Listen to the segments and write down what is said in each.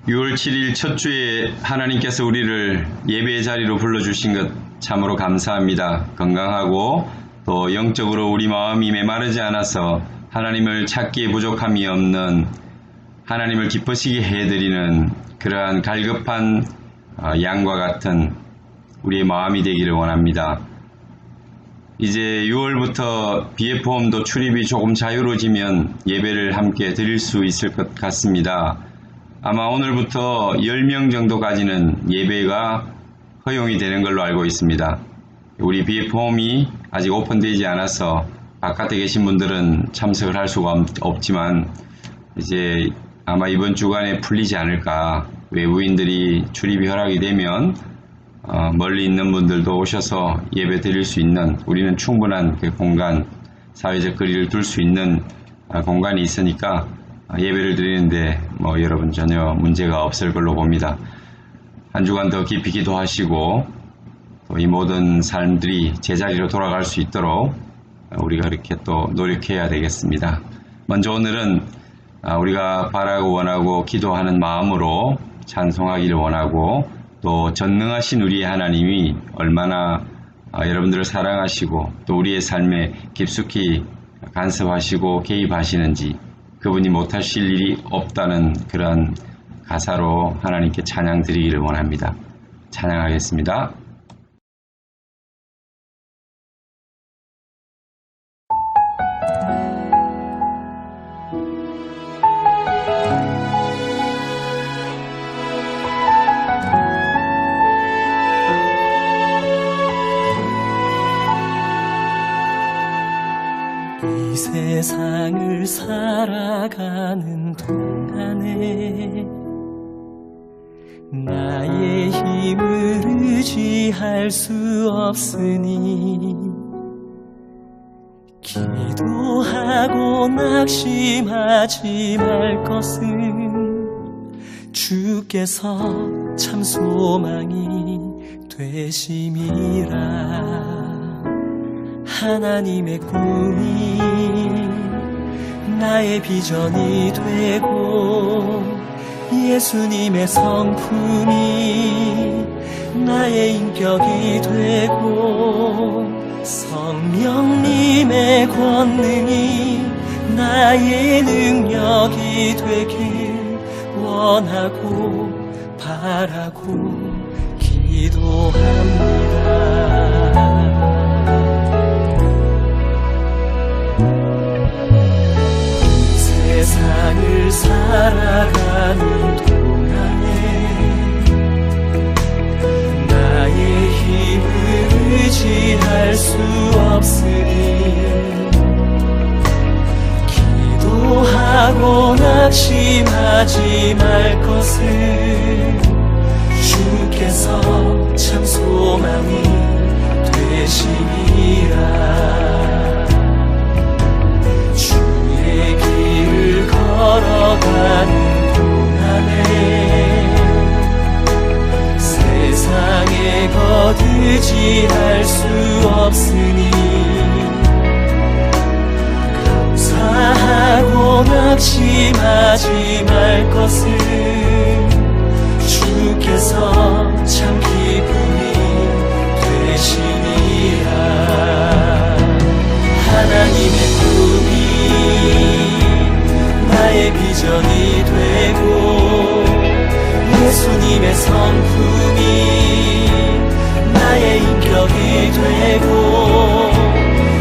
6월 7일 첫 주에 하나님께서 우리를 예배의 자리로 불러주신 것 참으로 감사합니다. 건강하고 또 영적으로 우리 마음이 메마르지 않아서 하나님을 찾기에 부족함이 없는, 하나님을 기쁘시게 해드리는 그러한 갈급한 양과 같은 우리의 마음이 되기를 원합니다. 이제 6월부터 BF홈도 출입이 조금 자유로워지면 예배를 함께 드릴 수 있을 것 같습니다. 아마 오늘부터 10명 정도까지는 예배가 허용이 되는 걸로 알고 있습니다. 우리 BF홈이 아직 오픈되지 않아서 바깥에 계신 분들은 참석을 할 수가 없지만 이제 아마 이번 주간에 풀리지 않을까. 외부인들이 출입이 허락이 되면 멀리 있는 분들도 오셔서 예배 드릴 수 있는, 우리는 충분한 그 공간, 사회적 거리를 둘 수 있는 공간이 있으니까 예배를 드리는데 여러분 전혀 문제가 없을 걸로 봅니다. 한 주간 더 깊이 기도하시고 또 이 모든 삶들이 제자리로 돌아갈 수 있도록 우리가 이렇게 또 노력해야 되겠습니다. 먼저 오늘은 우리가 바라고 원하고 기도하는 마음으로 찬송하기를 원하고, 또 전능하신 우리의 하나님이 얼마나 여러분들을 사랑하시고 또 우리의 삶에 깊숙이 간섭하시고 개입하시는지, 그분이 못하실 일이 없다는 그러한 가사로 하나님께 찬양 드리기를 원합니다. 찬양하겠습니다. 이 세상을 살아가는 동안에 나의 힘을 의지할 수 없으니 기도하고 낙심하지 말 것은 주께서 참 소망이 되심이라. 하나님의 꿈이 나의 비전이 되고 예수님의 성품이 나의 인격이 되고 성령님의 권능이 나의 능력이 되길 원하고 바라고 기도합니다. 세상을 살아가는 동안에 나의 힘을 의지할 수 없으니 기도하고 낙심하지 말 것을 주께서 참 소망이 되심이라. 길을 걸어가는 동안에 세상에 거두지할 수 없으니 감사하고 낙심하지 말 것을 주께서 참 기쁨이 되시니라. 하나님의 꿈이 나의 비전이 되고 예수님의 성품이 나의 인격이 되고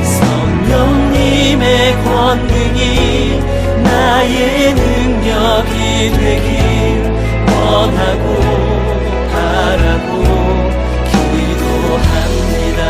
성령님의 권능이 나의 능력이 되길 원하고 바라고 기도합니다.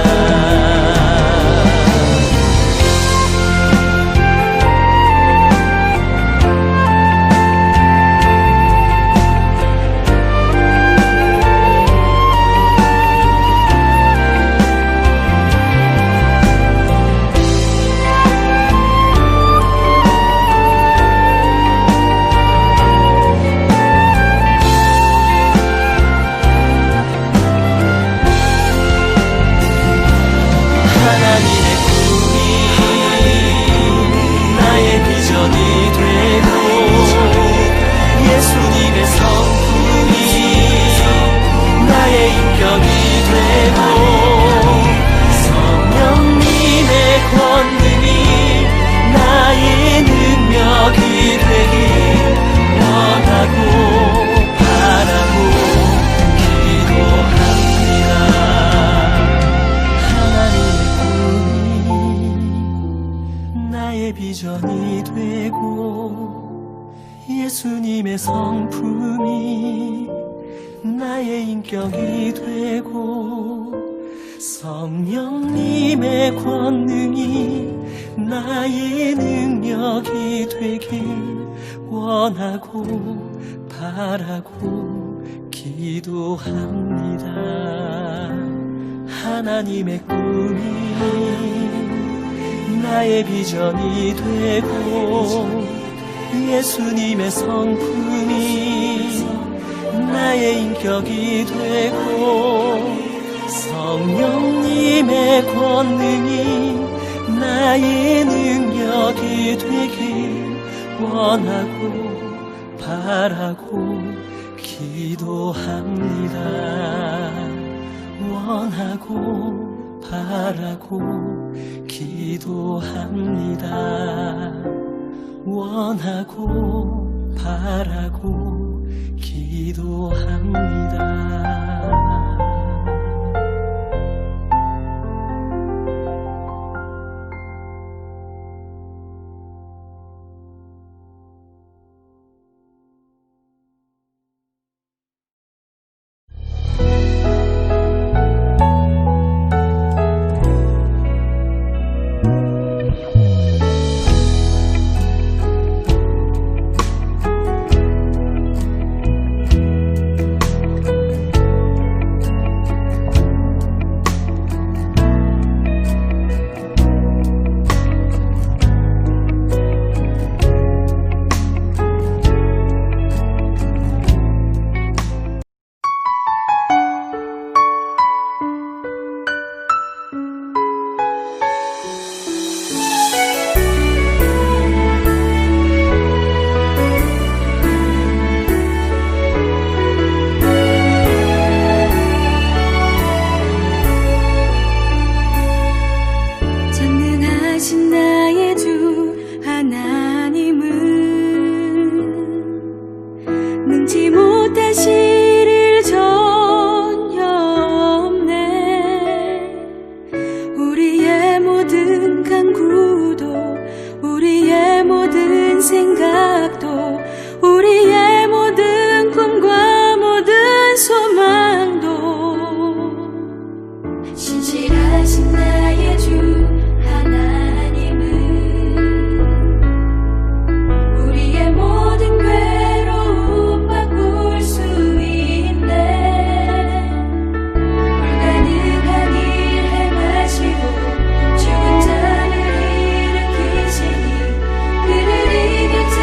나의 비전이 되고 예수님의 성품이 나의 인격이 되고 성령님의 권능이 나의 능력이 되길 원하고 바라고 기도합니다. 하나님의 꿈이 나의 비전이 되고 예수님의 성품이 나의 인격이 되고 성령님의 권능이 나의 능력이 되길 원하고 바라고 기도합니다. 원하고 바라고 기도합니다. 원하고 바라고 기도합니다. 능지 못하실 일 전혀 없네. 우리의 모든 간구도 우리의 모든 생각도 우리의 모든 꿈과 모든 소망도 신실하신 나의 주 하나님은 우리의 모든 괴로움 바꿀 수 있네. 불가능한 일 행하시고 죽은 자를 일으키시니 그를 이길 자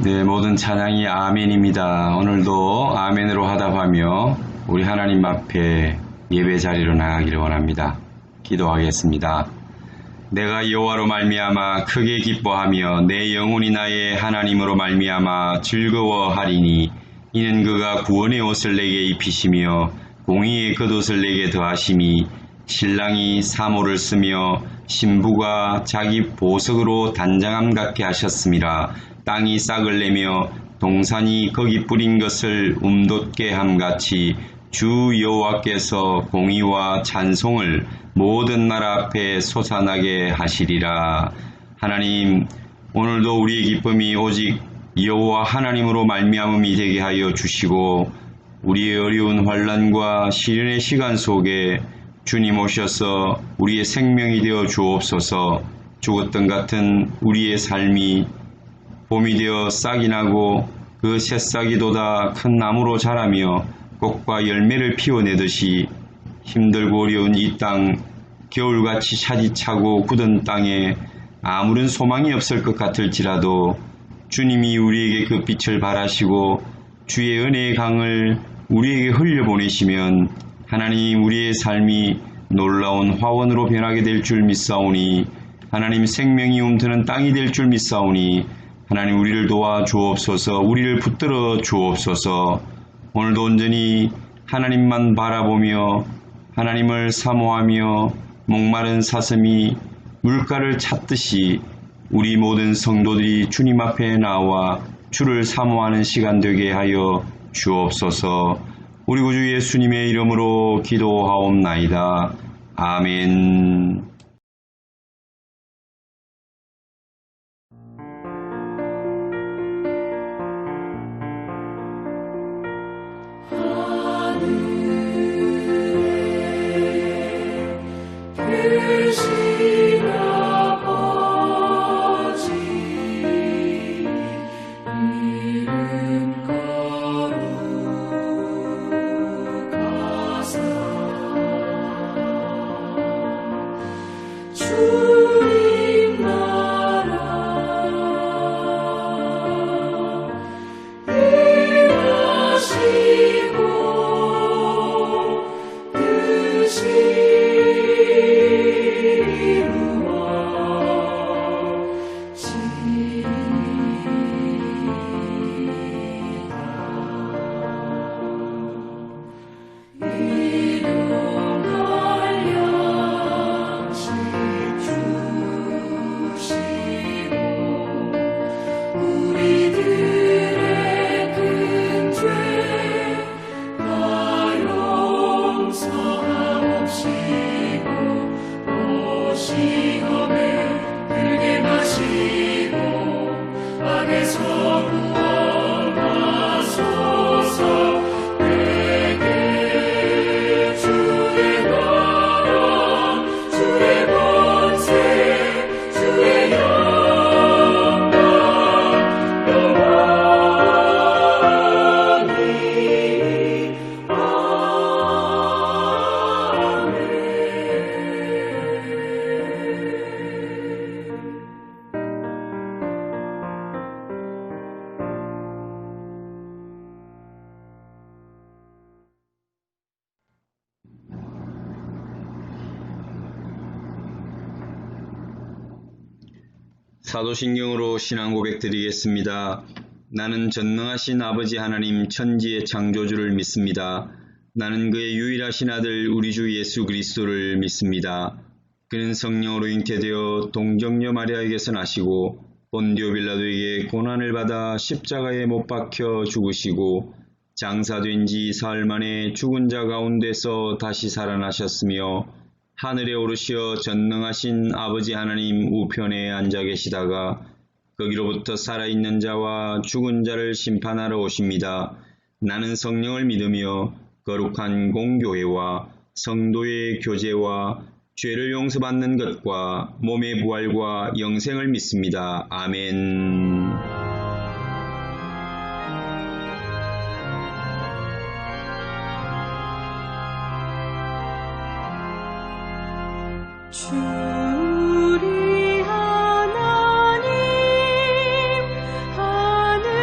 네, 모든 찬양이 아멘입니다. 오늘도 아멘으로 화답하며 우리 하나님 앞에 예배 자리로 나가기를 원합니다. 기도하겠습니다. 내가 여호와로 말미암아 크게 기뻐하며 내 영혼이 나의 하나님으로 말미암아 즐거워하리니 이는 그가 구원의 옷을 내게 입히시며 공의의 겉옷을 내게 더하심이 신랑이 사모를 쓰며 신부가 자기 보석으로 단장함 같게 하셨음이라. 땅이 싹을 내며 동산이 거기 뿌린 것을 움돋게 함같이 주 여호와께서 공의와 찬송을 모든 나라 앞에 솟아나게 하시리라. 하나님, 오늘도 우리의 기쁨이 오직 여호와 하나님으로 말미암음이 되게 하여 주시고 우리의 어려운 환난과 시련의 시간 속에 주님 오셔서 우리의 생명이 되어 주옵소서. 죽었던 같은 우리의 삶이 봄이 되어 싹이 나고 그 새싹이 돋아 큰 나무로 자라며 꽃과 열매를 피워내듯이 힘들고 어려운 이 땅, 겨울같이 차디차고 굳은 땅에 아무런 소망이 없을 것 같을지라도 주님이 우리에게 그 빛을 발하시고 주의 은혜의 강을 우리에게 흘려보내시면 하나님 우리의 삶이 놀라운 화원으로 변하게 될 줄 믿사오니 하나님 생명이 움트는 땅이 될 줄 믿사오니 하나님 우리를 도와 주옵소서. 우리를 붙들어 주옵소서. 오늘도 온전히 하나님만 바라보며 하나님을 사모하며 목마른 사슴이 물가를 찾듯이 우리 모든 성도들이 주님 앞에 나와 주를 사모하는 시간 되게 하여 주옵소서. 우리 구주 예수님의 이름으로 기도하옵나이다. 아멘. 사도신경으로 신앙 고백 드리겠습니다. 나는 전능하신 아버지 하나님 천지의 창조주를 믿습니다. 나는 그의 유일하신 아들 우리 주 예수 그리스도를 믿습니다. 그는 성령으로 잉태되어 동정녀 마리아에게서 나시고 본디오 빌라도에게 고난을 받아 십자가에 못 박혀 죽으시고 장사된 지 사흘 만에 죽은 자 가운데서 다시 살아나셨으며 하늘에 오르시어 전능하신 아버지 하나님 우편에 앉아 계시다가 거기로부터 살아있는 자와 죽은 자를 심판하러 오십니다. 나는 성령을 믿으며 거룩한 공교회와 성도의 교제와 죄를 용서받는 것과 몸의 부활과 영생을 믿습니다. 아멘. 우리 하나님 하늘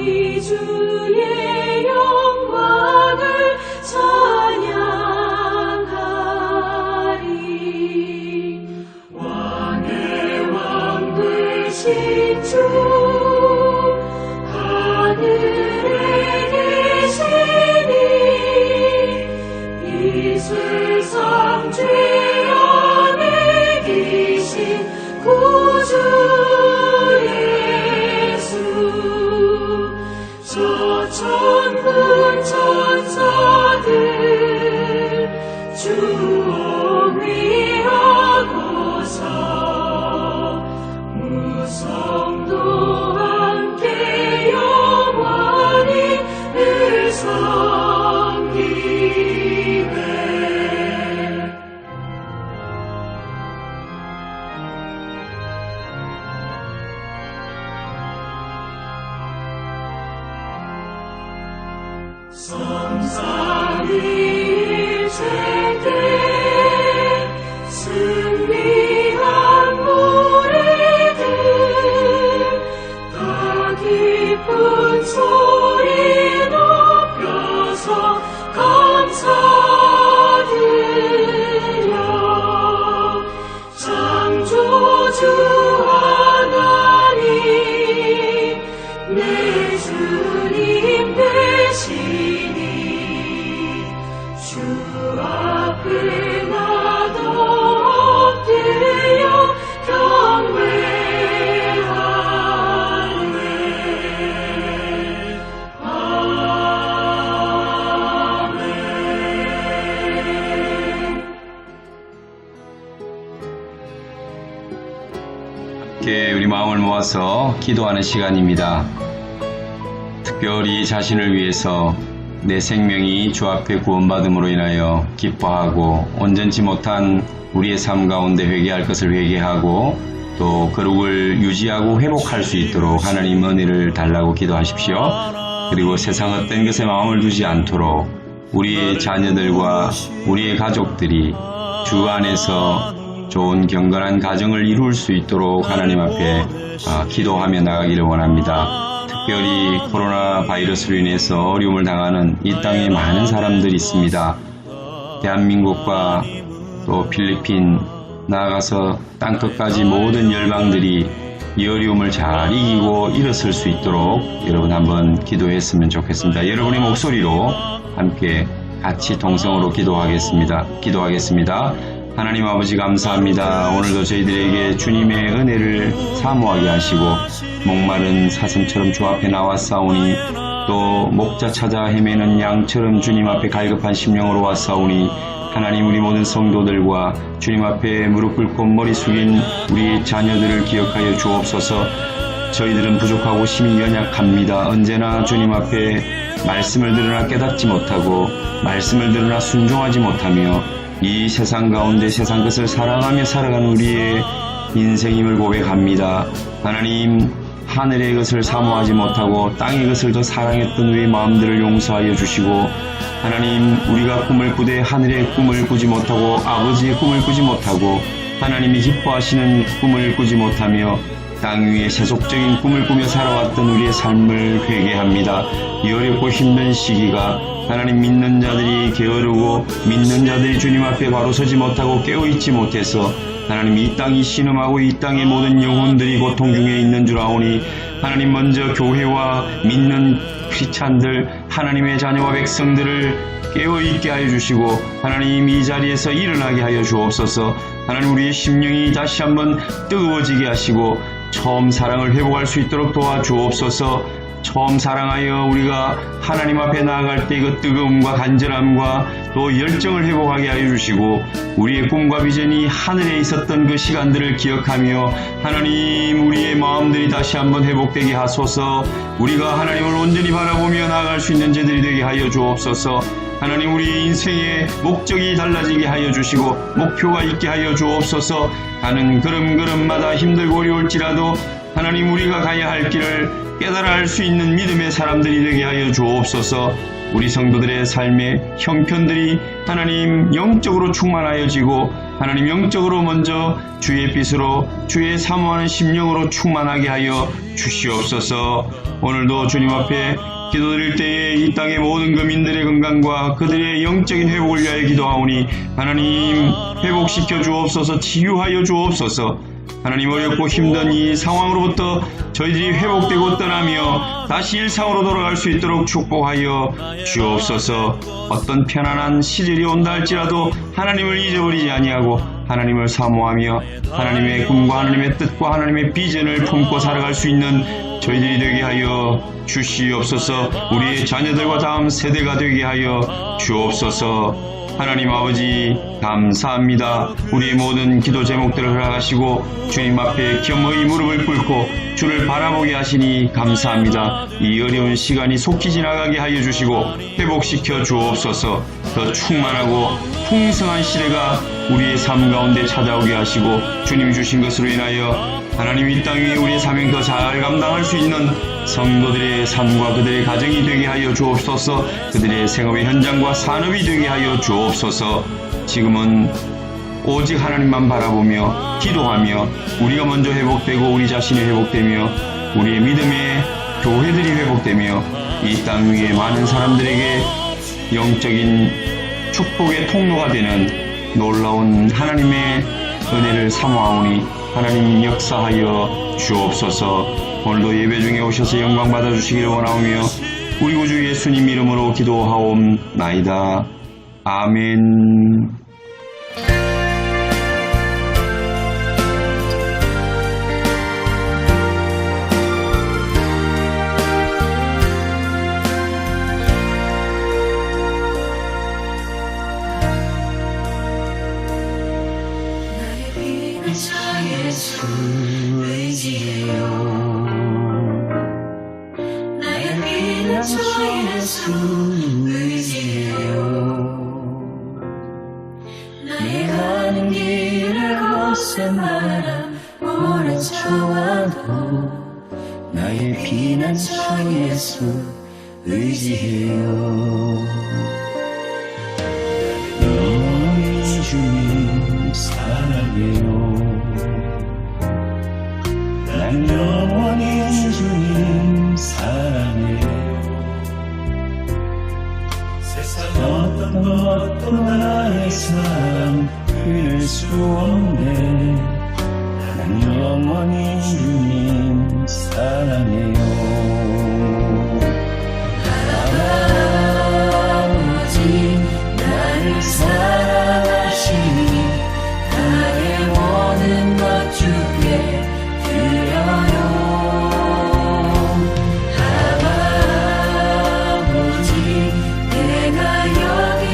영원히 주의 영광을 찬양하리. 왕의 왕 되신 주 하늘에 계시니 이 세상 죄 안에 계신 구주 예수. 저 천군 천사들 주 어미하고서 무성도 함께 영원히 늘 섬기네. 성삼위일체께 승리한 무리들 다 기쁜 소리 높여서 감사드려. 창조주 하나님 내 주님 되시니 주 앞에 나도 엎드려 경배하네. 아멘. 함께 우리 마음을 모아서 기도하는 시간입니다. 특별히 자신을 위해서 내 생명이 주 앞에 구원받음으로 인하여 기뻐하고 온전치 못한 우리의 삶 가운데 회개할 것을 회개하고 또 거룩을 유지하고 회복할 수 있도록 하나님 은혜를 달라고 기도하십시오. 그리고 세상 어떤 것에 마음을 두지 않도록 우리의 자녀들과 우리의 가족들이 주 안에서 좋은 경건한 가정을 이룰 수 있도록 하나님 앞에 기도하며 나가기를 원합니다. 특별히 코로나 바이러스로 인해서 어려움을 당하는 이 땅에 많은 사람들이 있습니다. 대한민국과 또 필리핀 나아가서 땅끝까지 모든 열방들이 이 어려움을 잘 이기고 일어설 수 있도록 여러분 한번 기도했으면 좋겠습니다. 여러분의 목소리로 함께 같이 동성으로 기도하겠습니다. 하나님 아버지 감사합니다. 오늘도 저희들에게 주님의 은혜를 사모하게 하시고 목마른 사슴처럼 주 앞에 나왔사오니 또 목자 찾아 헤매는 양처럼 주님 앞에 갈급한 심령으로 왔사오니 하나님 우리 모든 성도들과 주님 앞에 무릎 꿇고 머리 숙인 우리 자녀들을 기억하여 주옵소서. 저희들은 부족하고 심히 연약합니다. 언제나 주님 앞에 말씀을 들으나 깨닫지 못하고 말씀을 들으나 순종하지 못하며 이 세상 가운데 세상 것을 사랑하며 살아가는 우리의 인생임을 고백합니다. 하나님 하늘의 것을 사모하지 못하고 땅의 것을 더 사랑했던 우리의 마음들을 용서하여 주시고 하나님 우리가 꿈을 꾸되 하늘의 꿈을 꾸지 못하고 아버지의 꿈을 꾸지 못하고 하나님이 기뻐하시는 꿈을 꾸지 못하며 땅 위에 세속적인 꿈을 꾸며 살아왔던 우리의 삶을 회개합니다. 이 어렵고 힘든 시기가 하나님 믿는 자들이 게으르고 믿는 자들이 주님 앞에 바로 서지 못하고 깨어있지 못해서 하나님 이 땅이 신음하고 이 땅의 모든 영혼들이 고통 중에 있는 줄 아오니 하나님 먼저 교회와 믿는 크리스찬들 하나님의 자녀와 백성들을 깨어있게 하여 주시고 하나님 이 자리에서 일어나게 하여 주옵소서. 하나님 우리의 심령이 다시 한번 뜨거워지게 하시고 처음 사랑을 회복할 수 있도록 도와주옵소서. 처음 사랑하여 우리가 하나님 앞에 나아갈 때 그 뜨거움과 간절함과 또 열정을 회복하게 하여 주시고 우리의 꿈과 비전이 하늘에 있었던 그 시간들을 기억하며 하나님 우리의 마음들이 다시 한번 회복되게 하소서. 우리가 하나님을 온전히 바라보며 나아갈 수 있는 자들이 되게 하여 주옵소서. 하나님 우리 인생의 목적이 달라지게 하여 주시고 목표가 있게 하여 주옵소서. 가는 걸음걸음마다 힘들고 어려울지라도 하나님 우리가 가야 할 길을 깨달아 알 수 있는 믿음의 사람들이 되게 하여 주옵소서. 우리 성도들의 삶의 형편들이 하나님 영적으로 충만하여지고 하나님 영적으로 먼저 주의 빛으로 주의 사모하는 심령으로 충만하게 하여 주시옵소서. 오늘도 주님 앞에 기도드릴 때에 이 땅의 모든 거민들의 건강과 그들의 영적인 회복을 위하여 기도하오니 하나님 회복시켜 주옵소서. 치유하여 주옵소서. 하나님 어렵고 힘든 이 상황으로부터 저희들이 회복되고 떠나며 다시 일상으로 돌아갈 수 있도록 축복하여 주옵소서. 어떤 편안한 시절이 온다 할지라도 하나님을 잊어버리지 아니하고 하나님을 사모하며 하나님의 꿈과 하나님의 뜻과 하나님의 비전을 품고 살아갈 수 있는 저희들이 되게 하여 주시옵소서. 우리의 자녀들과 다음 세대가 되게 하여 주옵소서. 하나님 아버지 감사합니다. 우리의 모든 기도 제목들을 허락하시고 주님 앞에 겸허히 무릎을 꿇고 주를 바라보게 하시니 감사합니다. 이 어려운 시간이 속히 지나가게 하여 주시고 회복시켜 주옵소서. 더 충만하고 풍성한 시대가 우리의 삶 가운데 찾아오게 하시고 주님이 주신 것으로 인하여 하나님 이 땅 위에 우리의 사명 더 잘 감당할 수 있는 성도들의 삶과 그들의 가정이 되게 하여 주옵소서. 그들의 생업의 현장과 산업이 되게 하여 주옵소서. 지금은 오직 하나님만 바라보며 기도하며 우리가 먼저 회복되고 우리 자신이 회복되며 우리의 믿음의 교회들이 회복되며 이 땅 위에 많은 사람들에게 영적인 축복의 통로가 되는 놀라운 하나님의 은혜를 사모하오니 하나님 역사하여 주옵소서. 오늘도 예배 중에 오셔서 영광 받아주시기를 원하오며 우리 구주 예수님 이름으로 기도하옵나이다. 아멘. 예수 의지해요. 나의 믿는 저 예수 의지해요. 나의 가는 길을 거센 바람 몰아쳐와도 나의 피난 저 예수 의지해요. 너희 주님 사랑해요. 난 영원히 주님 사랑해요. 세상 어떤 것도 나의 사랑 끊을 수 없네. 난 영원히 주님 사랑해요. 아버지 나를 사랑하시니 나의 모든 것 주께 아버지 내가 여기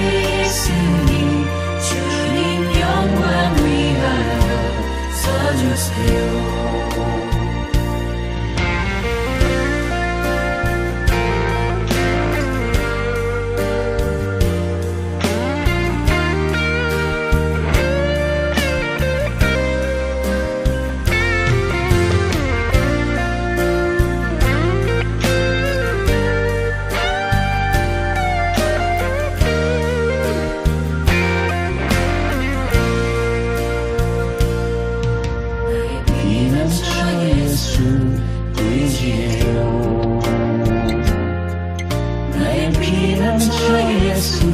있으니 주님 영광 위하여 써주세요. 나의 피난처 예수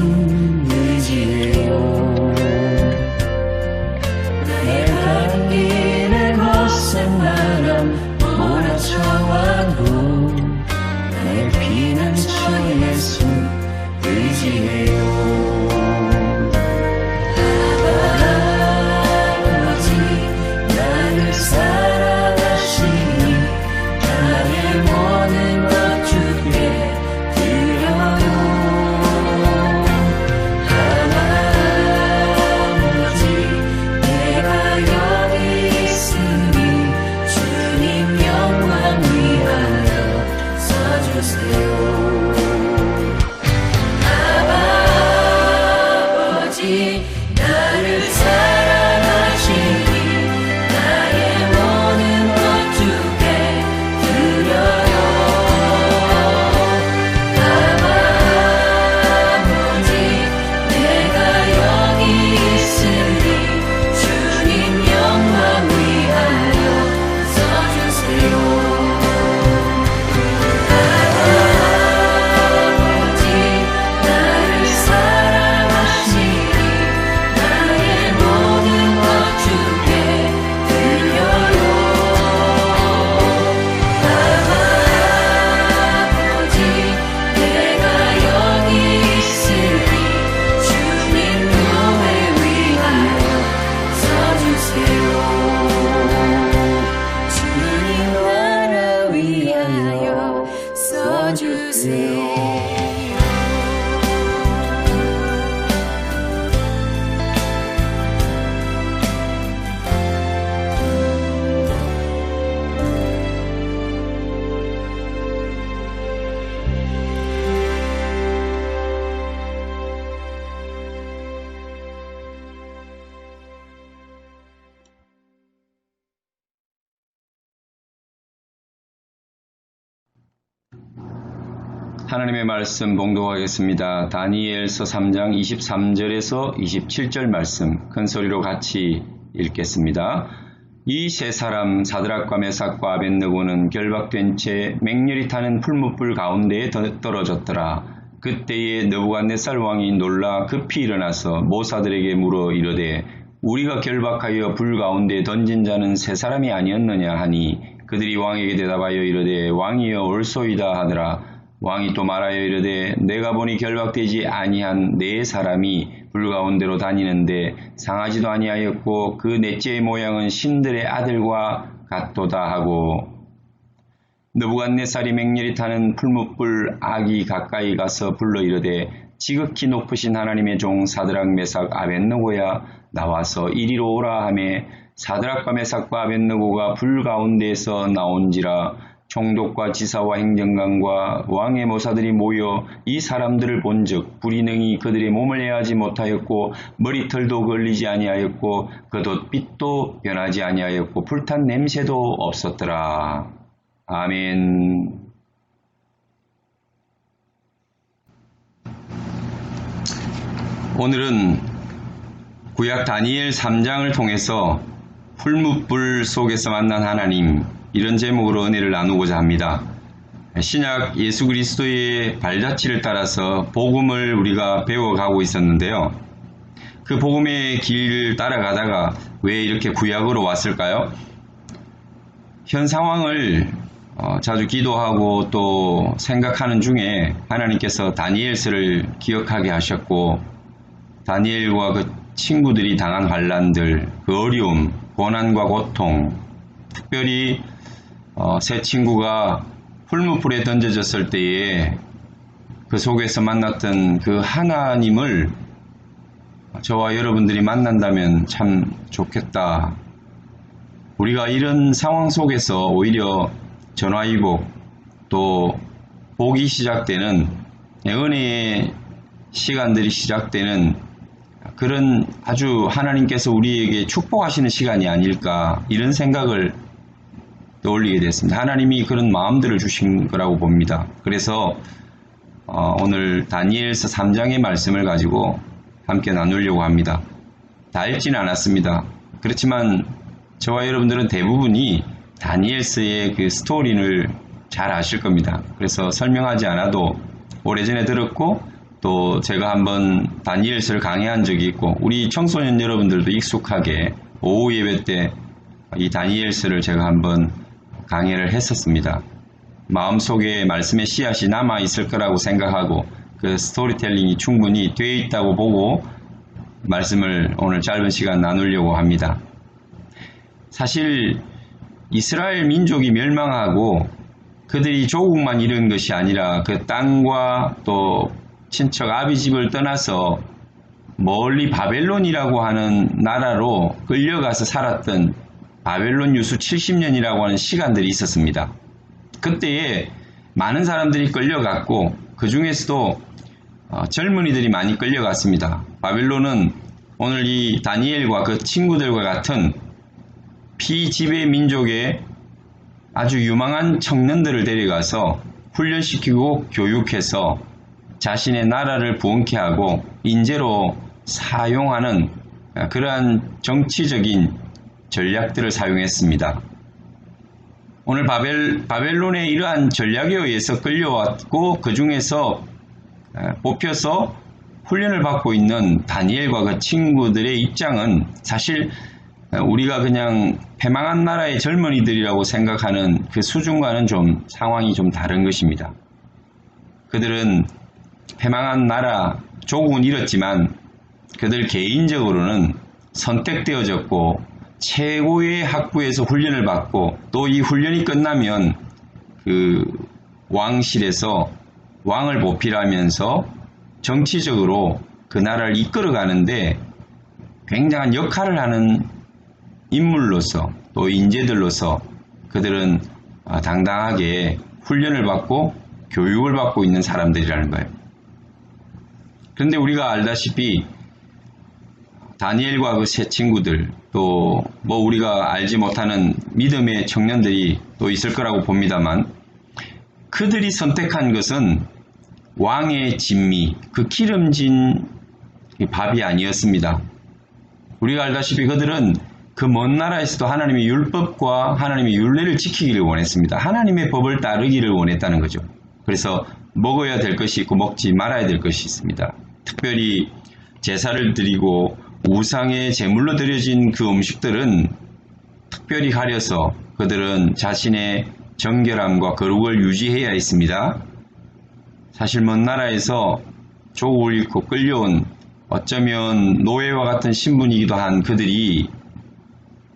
의지해요. 나의 가는 길을 거센 바람 몰아쳐와도 나의 피난처 예수 의지해요. 아버지 나를 사랑하시니 나의 모든 것 주께 드려요. 아버지 내가 여기 있으니 주님 영광 위하여 써주세요. 아버지 나를 사랑하시니 나의 모든 것 주께 드려요. 하나님의 말씀 봉독하겠습니다. 다니엘서 3장 23절에서 27절 말씀 큰 소리로 같이 읽겠습니다. 이 세 사람 사드락과 메삭과 아벳느고는 결박된 채 맹렬히 타는 풀무불 가운데에 떨어졌더라. 그때에 느부갓네살 왕이 놀라 급히 일어나서 모사들에게 물어 이르되 우리가 결박하여 불 가운데 던진 자는 세 사람이 아니었느냐 하니 그들이 왕에게 대답하여 이르되 왕이여 옳소이다 하더라. 왕이 또 말하여 이르되 내가 보니 결박되지 아니한 네 사람이 불 가운데로 다니는데 상하지도 아니하였고 그 넷째의 모양은 신들의 아들과 같도다 하고 느부갓네살이 맹렬히 타는 풀무불 악이 가까이 가서 불러 이르되 지극히 높으신 하나님의 종 사드락 메삭 아벳느고야 나와서 이리로 오라 하매 사드락과 메삭과 아벳느고가 불 가운데에서 나온지라. 총독과 지사와 행정관과 왕의 모사들이 모여 이 사람들을 본즉 불이 능히 그들의 몸을 해하지 못하였고 머리털도 걸리지 아니하였고 겉옷 빛도 변하지 아니하였고 불탄 냄새도 없었더라. 아멘. 오늘은 구약 다니엘 3장을 통해서 풀무불 속에서 만난 하나님, 이런 제목으로 은혜를 나누고자 합니다. 신약 예수 그리스도의 발자취를 따라서 복음을 우리가 배워가고 있었는데요. 그 복음의 길을 따라가다가 왜 이렇게 구약으로 왔을까요? 현 상황을 자주 기도하고 또 생각하는 중에 하나님께서 다니엘서를 기억하게 하셨고 다니엘과 그 친구들이 당한 환난들, 그 어려움, 고난과 고통, 특별히 새 친구가 풀무불에 던져졌을 때에 그 속에서 만났던 그 하나님을 저와 여러분들이 만난다면 참 좋겠다. 우리가 이런 상황 속에서 오히려 전화위복 또 복이 시작되는 은혜의 시간들이 시작되는 그런 아주 하나님께서 우리에게 축복하시는 시간이 아닐까 이런 생각을 떠올리게 됐습니다. 하나님이 그런 마음들을 주신 거라고 봅니다. 그래서 오늘 다니엘서 3장의 말씀을 가지고 함께 나누려고 합니다. 다 읽지는 않았습니다. 그렇지만 저와 여러분들은 대부분이 다니엘서의 그 스토리를 잘 아실 겁니다. 그래서 설명하지 않아도 오래전에 들었고 또 제가 한번 다니엘서를 강의한 적이 있고 우리 청소년 여러분들도 익숙하게 오후 예배 때 이 다니엘서를 제가 한번 강의를 했었습니다. 마음속에 말씀의 씨앗이 남아있을 거라고 생각하고 그 스토리텔링이 충분히 되어 있다고 보고 말씀을 오늘 짧은 시간 나누려고 합니다. 사실 이스라엘 민족이 멸망하고 그들이 조국만 잃은 것이 아니라 그 땅과 또 친척 아비집을 떠나서 멀리 바벨론이라고 하는 나라로 끌려가서 살았던 바벨론 유수 70년이라고 하는 시간들이 있었습니다. 그때에 많은 사람들이 끌려갔고 그 중에서도 젊은이들이 많이 끌려갔습니다. 바벨론은 오늘 이 다니엘과 그 친구들과 같은 피지배 민족의 아주 유망한 청년들을 데려가서 훈련시키고 교육해서 자신의 나라를 부흥케 하고 인재로 사용하는 그러한 정치적인 전략들을 사용했습니다. 오늘 바벨론의 이러한 전략에 의해서 끌려왔고 그 중에서 뽑혀서 훈련을 받고 있는 다니엘과 그 친구들의 입장은 사실 우리가 그냥 패망한 나라의 젊은이들이라고 생각하는 그 수준과는 좀 상황이 좀 다른 것입니다. 그들은 패망한 나라, 조국은 잃었지만 그들 개인적으로는 선택되어졌고 최고의 학부에서 훈련을 받고 또 이 훈련이 끝나면 그 왕실에서 왕을 보필하면서 정치적으로 그 나라를 이끌어가는데 굉장한 역할을 하는 인물로서 또 인재들로서 그들은 당당하게 훈련을 받고 교육을 받고 있는 사람들이라는 거예요. 그런데 우리가 알다시피 다니엘과 그 세 친구들 또 뭐 우리가 알지 못하는 믿음의 청년들이 또 있을 거라고 봅니다만 그들이 선택한 것은 왕의 진미, 그 기름진 밥이 아니었습니다. 우리가 알다시피 그들은 그 먼 나라에서도 하나님의 율법과 하나님의 율례를 지키기를 원했습니다. 하나님의 법을 따르기를 원했다는 거죠. 그래서 먹어야 될 것이 있고 먹지 말아야 될 것이 있습니다. 특별히 제사를 드리고 우상의 제물로 드려진 그 음식들은 특별히 가려서 그들은 자신의 정결함과 거룩을 유지해야 했습니다. 사실 먼 나라에서 족을 잃고 끌려온 어쩌면 노예와 같은 신분이기도 한 그들이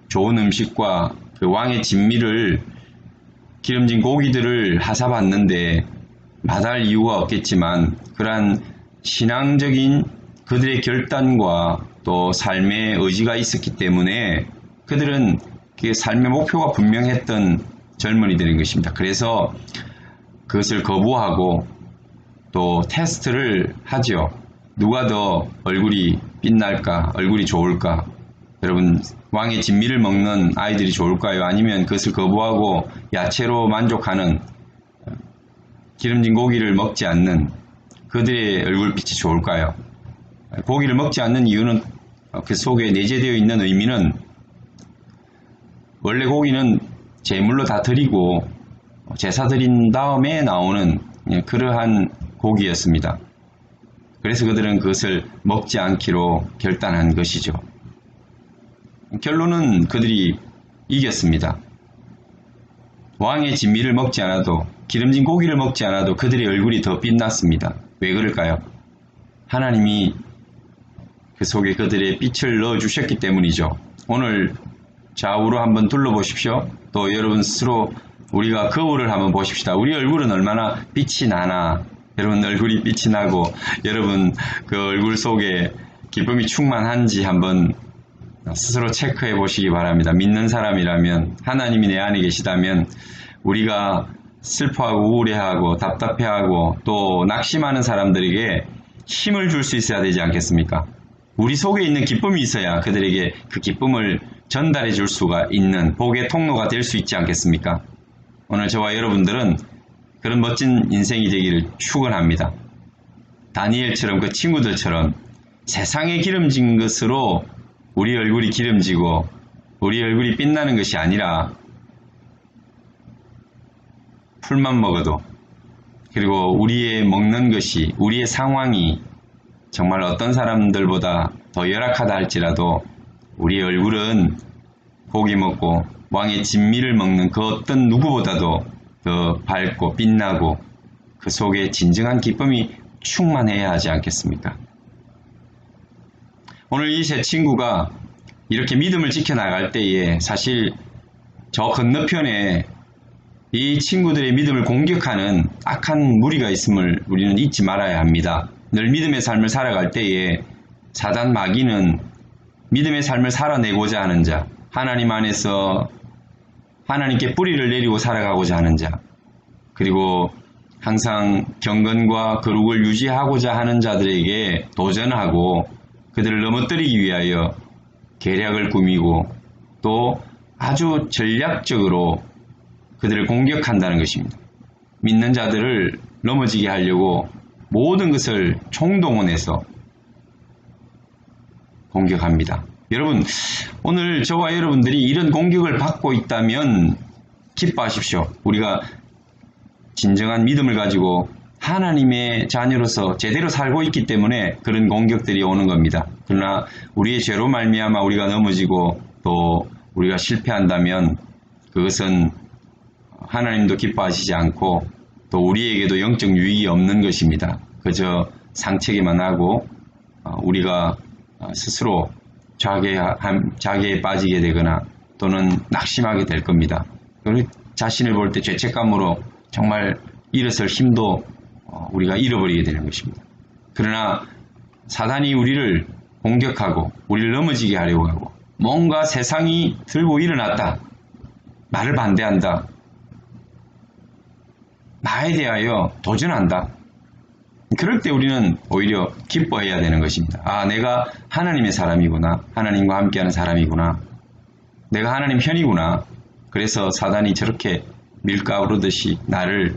좋은 음식과 그 왕의 진미를 기름진 고기들을 하사받는데 마다할 이유가 없겠지만 그러한 신앙적인 그들의 결단과 또 삶의 의지가 있었기 때문에 그들은 그 삶의 목표가 분명했던 젊은이들인 것입니다. 그래서 그것을 거부하고 또 테스트를 하죠. 누가 더 얼굴이 빛날까? 얼굴이 좋을까? 여러분, 왕의 진미를 먹는 아이들이 좋을까요? 아니면 그것을 거부하고 야채로 만족하는 기름진 고기를 먹지 않는 그들의 얼굴빛이 좋을까요? 고기를 먹지 않는 이유는 그 속에 내재되어 있는 의미는 원래 고기는 제물로 다 드리고 제사 드린 다음에 나오는 그러한 고기였습니다. 그래서 그들은 그것을 먹지 않기로 결단한 것이죠. 결론은 그들이 이겼습니다. 왕의 진미를 먹지 않아도 기름진 고기를 먹지 않아도 그들의 얼굴이 더 빛났습니다. 왜 그럴까요? 하나님이 그 속에 그들의 빛을 넣어주셨기 때문이죠. 오늘 좌우로 한번 둘러보십시오. 또 여러분 스스로 우리가 거울을 한번 보십시다. 우리 얼굴은 얼마나 빛이 나나. 여러분 얼굴이 빛이 나고 여러분 그 얼굴 속에 기쁨이 충만한지 한번 스스로 체크해 보시기 바랍니다. 믿는 사람이라면 하나님이 내 안에 계시다면 우리가 슬퍼하고 우울해하고 답답해하고 또 낙심하는 사람들에게 힘을 줄 수 있어야 되지 않겠습니까? 우리 속에 있는 기쁨이 있어야 그들에게 그 기쁨을 전달해 줄 수가 있는 복의 통로가 될 수 있지 않겠습니까? 오늘 저와 여러분들은 그런 멋진 인생이 되기를 축원합니다. 다니엘처럼 그 친구들처럼 세상에 기름진 것으로 우리 얼굴이 기름지고 우리 얼굴이 빛나는 것이 아니라 풀만 먹어도 그리고 우리의 먹는 것이 우리의 상황이 정말 어떤 사람들보다 더 열악하다 할지라도 우리의 얼굴은 고기 먹고 왕의 진미를 먹는 그 어떤 누구보다도 더 밝고 빛나고 그 속에 진정한 기쁨이 충만해야 하지 않겠습니까? 오늘 이 세 친구가 이렇게 믿음을 지켜나갈 때에 사실 저 건너편에 이 친구들의 믿음을 공격하는 악한 무리가 있음을 우리는 잊지 말아야 합니다. 늘 믿음의 삶을 살아갈 때에 사단 마귀는 믿음의 삶을 살아내고자 하는 자, 하나님 안에서 하나님께 뿌리를 내리고 살아가고자 하는 자, 그리고 항상 경건과 거룩을 유지하고자 하는 자들에게 도전하고 그들을 넘어뜨리기 위하여 계략을 꾸미고 또 아주 전략적으로 그들을 공격한다는 것입니다. 믿는 자들을 넘어지게 하려고 모든 것을 총동원해서 공격합니다. 여러분, 오늘 저와 여러분들이 이런 공격을 받고 있다면 기뻐하십시오. 우리가 진정한 믿음을 가지고 하나님의 자녀로서 제대로 살고 있기 때문에 그런 공격들이 오는 겁니다. 그러나 우리의 죄로 말미암아 우리가 넘어지고 또 우리가 실패한다면 그것은 하나님도 기뻐하시지 않고 또 우리에게도 영적 유익이 없는 것입니다. 그저 상처기만 하고 우리가 스스로 자괴에 빠지게 되거나 또는 낙심하게 될 겁니다. 우리 자신을 볼 때 죄책감으로 정말 일어설 힘도 우리가 잃어버리게 되는 것입니다. 그러나 사단이 우리를 공격하고 우리를 넘어지게 하려고 하고 뭔가 세상이 들고 일어났다. 나를 반대한다. 나에 대하여 도전한다. 그럴 때 우리는 오히려 기뻐해야 되는 것입니다. 아, 내가 하나님의 사람이구나. 하나님과 함께하는 사람이구나. 내가 하나님 편이구나. 그래서 사단이 저렇게 밀가부르듯이 나를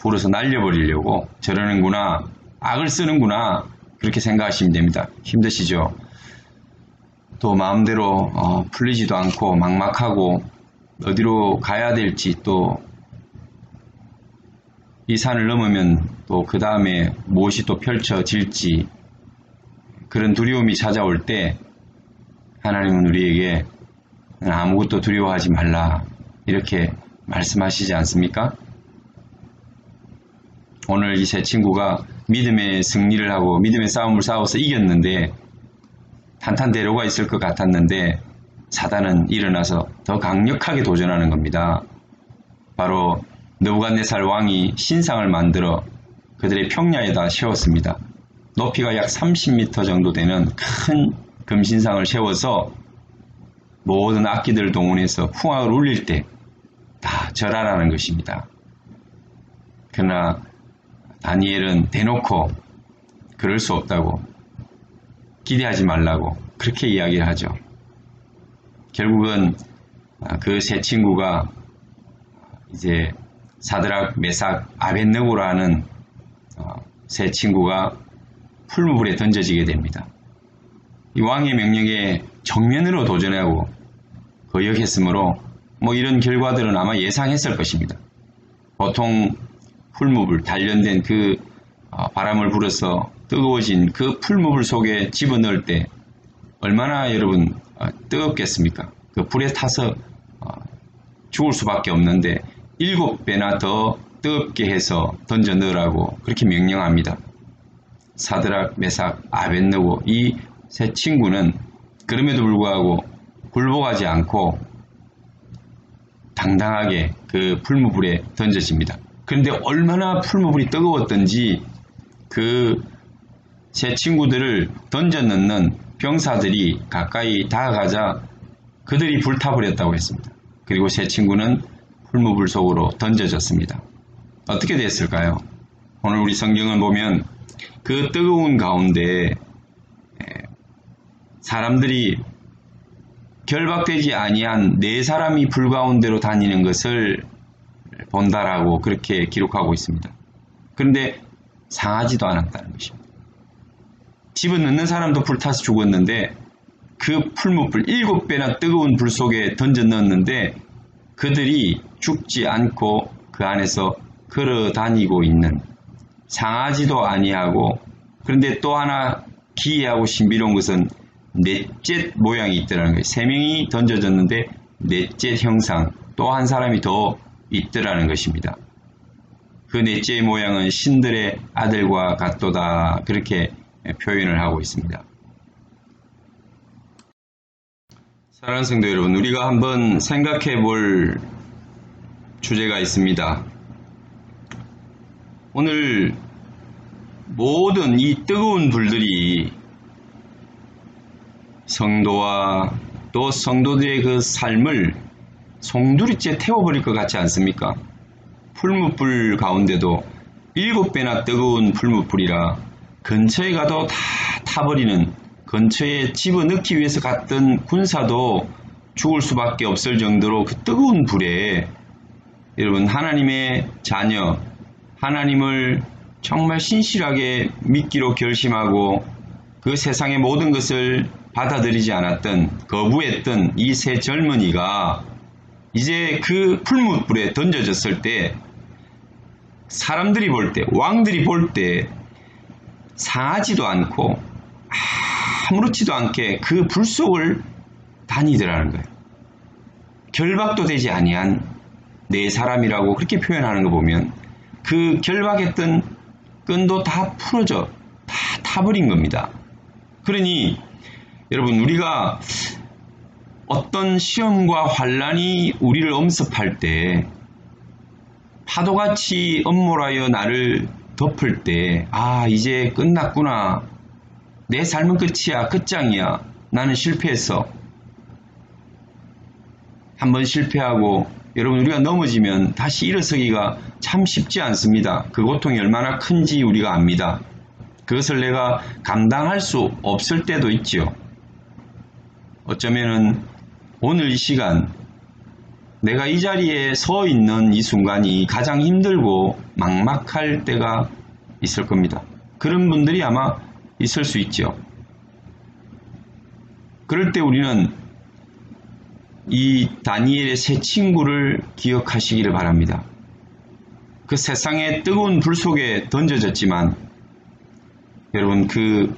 불어서 날려버리려고 저러는구나. 악을 쓰는구나. 그렇게 생각하시면 됩니다. 힘드시죠? 또 마음대로 풀리지도 않고 막막하고 어디로 가야 될지 또 이 산을 넘으면 또 그 다음에 무엇이 또 펼쳐질지 그런 두려움이 찾아올 때 하나님은 우리에게 아무것도 두려워하지 말라 이렇게 말씀하시지 않습니까? 오늘 이 세 친구가 믿음의 승리를 하고 믿음의 싸움을 싸워서 이겼는데 탄탄대로가 있을 것 같았는데 사단은 일어나서 더 강력하게 도전하는 겁니다. 바로 느부갓네살 왕이 신상을 만들어 그들의 평야에다 세웠습니다. 높이가 약 30m 정도 되는 큰 금신상을 세워서 모든 악기들을 동원해서 풍악을 울릴 때 다 절하라는 것입니다. 그러나 다니엘은 대놓고 그럴 수 없다고 기대하지 말라고 그렇게 이야기를 하죠. 결국은 그 세 친구가 이제 사드락, 메삭, 아벳느고라는 세 친구가 풀무불에 던져지게 됩니다. 이 왕의 명령에 정면으로 도전하고 거역했으므로 이런 결과들은 아마 예상했을 것입니다. 보통 풀무불, 단련된 그 바람을 불어서 뜨거워진 그 풀무불 속에 집어넣을 때 얼마나 여러분 뜨겁겠습니까? 그 불에 타서 죽을 수밖에 없는데 7배나 더 뜨겁게 해서 던져 넣으라고 그렇게 명령합니다. 사드락, 메삭, 아벳느고 이 세 친구는 그럼에도 불구하고 굴복하지 않고 당당하게 그 풀무불에 던져집니다. 그런데 얼마나 풀무불이 뜨거웠던지 그 세 친구들을 던져 넣는 병사들이 가까이 다가가자 그들이 불타버렸다고 했습니다. 그리고 세 친구는 풀무불 속으로 던져졌습니다. 어떻게 됐을까요? 오늘 우리 성경을 보면 그 뜨거운 가운데 사람들이 결박되지 아니한 4사람이 불 가운데로 다니는 것을 본다라고 그렇게 기록하고 있습니다. 그런데 상하지도 않았다는 것입니다. 집어넣는 사람도 불타서 죽었는데 그 풀무불 7배나 뜨거운 불 속에 던져 넣었는데 그들이 죽지 않고 그 안에서 걸어 다니고 있는 상하지도 아니하고 그런데 또 하나 기이하고 신비로운 것은 넷째 모양이 있더라는 거예요. 3명이 던져졌는데 넷째 형상 또 한 사람이 더 있더라는 것입니다. 그 넷째의 모양은 신들의 아들과 같도다 그렇게 표현을 하고 있습니다. 사랑하는 성도 여러분, 우리가 한번 생각해 볼 주제가 있습니다. 오늘 모든 이 뜨거운 불들이 성도와 또 성도들의 그 삶을 송두리째 태워버릴 것 같지 않습니까? 풀무불 가운데도 7배나 뜨거운 풀무불이라 근처에 가도 다 타버리는 근처에 집어넣기 위해서 갔던 군사도 죽을 수밖에 없을 정도로 그 뜨거운 불에 여러분 하나님의 자녀, 하나님을 정말 신실하게 믿기로 결심하고 그 세상의 모든 것을 받아들이지 않았던 거부했던 이 세 젊은이가 이제 그 풀무불에 던져졌을 때 사람들이 볼 때, 왕들이 볼 때 상하지도 않고 아무렇지도 않게 그 불 속을 다니더라는 거예요. 결박도 되지 아니한 4사람이라고 그렇게 표현하는 거 보면 그 결박했던 끈도 다 풀어져 다 타버린 겁니다. 그러니 여러분 우리가 어떤 시험과 환란이 우리를 엄습할 때 파도같이 엄몰하여 나를 덮을 때, 아, 이제 끝났구나. 내 삶은 끝이야. 끝장이야. 나는 실패했어. 한번 실패하고, 여러분, 우리가 넘어지면 다시 일어서기가 참 쉽지 않습니다. 그 고통이 얼마나 큰지 우리가 압니다. 그것을 내가 감당할 수 없을 때도 있죠. 어쩌면은 오늘 이 시간, 내가 이 자리에 서 있는 이 순간이 가장 힘들고 막막할 때가 있을 겁니다. 그런 분들이 아마 있을 수 있죠. 그럴 때 우리는 이 다니엘의 세 친구를 기억하시기를 바랍니다. 그 세상의 뜨거운 불 속에 던져졌지만 여러분, 그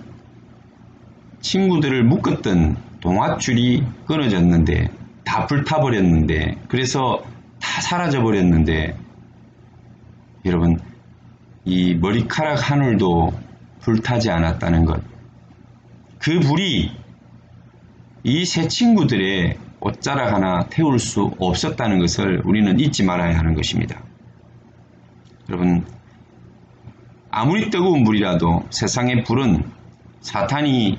친구들을 묶었던 동아줄이 끊어졌는데, 다 불타버렸는데, 그래서 다 사라져버렸는데, 여러분, 이 머리카락 한 올도 불타지 않았다는 것. 그 불이 이 세 친구들의 옷자락 하나 태울 수 없었다는 것을 우리는 잊지 말아야 하는 것입니다. 여러분, 아무리 뜨거운 불이라도 세상의 불은 사탄이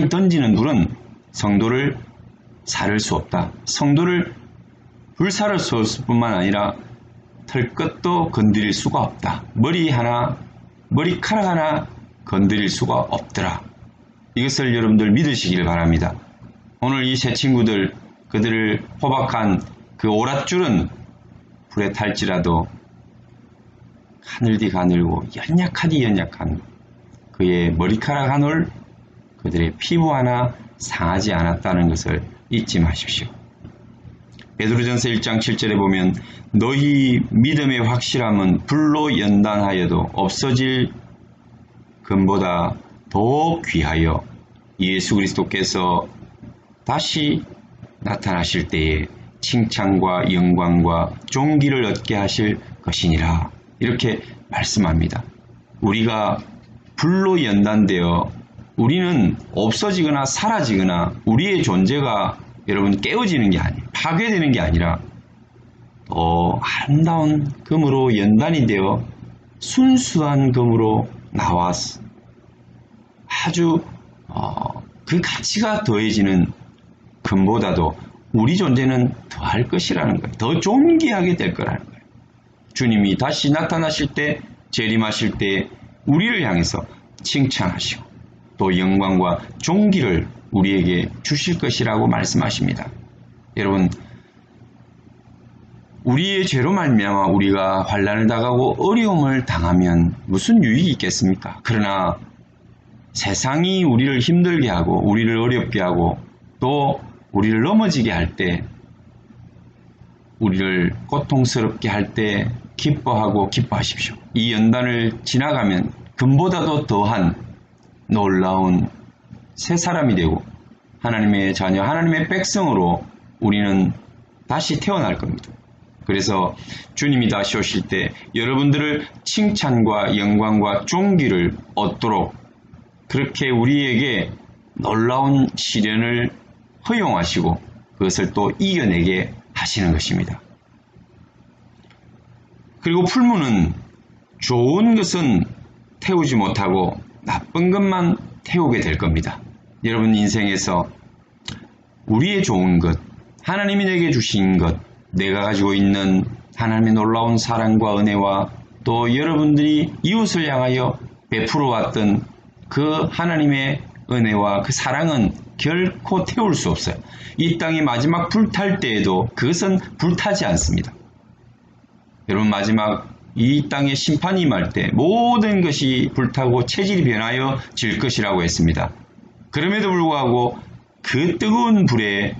던지는 불은 성도를 사를 수 없다. 성도를 불사를 수 없을 뿐만 아니라 털끝도 건드릴 수가 없다. 머리카락 하나 건드릴 수가 없더라. 이것을 여러분들 믿으시길 바랍니다. 오늘 이 세 친구들, 그들을 포박한 그 오랏줄은 불에 탈지라도 가늘디 가늘고 연약하디 연약한 그의 머리카락 한 올, 그들의 피부 하나 상하지 않았다는 것을 잊지 마십시오. 베드로전서 1장 7절에 보면 너희 믿음의 확실함은 불로 연단하여도 없어질 금보다 더 귀하여 예수 그리스도께서 다시 나타나실 때에 칭찬과 영광과 존귀를 얻게 하실 것이니라. 이렇게 말씀합니다. 우리가 불로 연단되어 우리는 없어지거나 사라지거나 우리의 존재가 여러분 깨어지는 게 아니에요. 파괴되는 게 아니라 더 아름다운 금으로 연단이 되어 순수한 금으로 나와서 아주 그 가치가 더해지는 금보다도 우리 존재는 더할 것이라는 거예요. 더 존귀하게 될 거라는 거예요. 주님이 다시 나타나실 때, 재림하실 때 우리를 향해서 칭찬하시고 또 영광과 존귀를 우리에게 주실 것이라고 말씀하십니다. 여러분, 우리의 죄로 말미암아 우리가 환난을 당하고 어려움을 당하면 무슨 유익이 있겠습니까? 그러나 세상이 우리를 힘들게 하고 우리를 어렵게 하고 또 우리를 넘어지게 할 때, 우리를 고통스럽게 할 때 기뻐하고 기뻐하십시오. 이 연단을 지나가면 금보다도 더한 놀라운 새 사람이 되고 하나님의 자녀, 하나님의 백성으로 우리는 다시 태어날 겁니다. 그래서 주님이 다시 오실 때 여러분들을 칭찬과 영광과 존귀를 얻도록 그렇게 우리에게 놀라운 시련을 허용하시고 그것을 또 이겨내게 하시는 것입니다. 그리고 풀무는 좋은 것은 태우지 못하고 나쁜 것만 태우게 될 겁니다. 여러분 인생에서 우리의 좋은 것, 하나님이 내게 주신 것, 내가 가지고 있는 하나님의 놀라운 사랑과 은혜와 또 여러분들이 이웃을 향하여 베풀어 왔던 그 하나님의 은혜와 그 사랑은 결코 태울 수 없어요. 이 땅이 마지막 불탈 때에도 그것은 불타지 않습니다. 여러분 마지막 이 땅에 심판이 임할 때 모든 것이 불타고 체질이 변하여 질 것이라고 했습니다. 그럼에도 불구하고 그 뜨거운 불에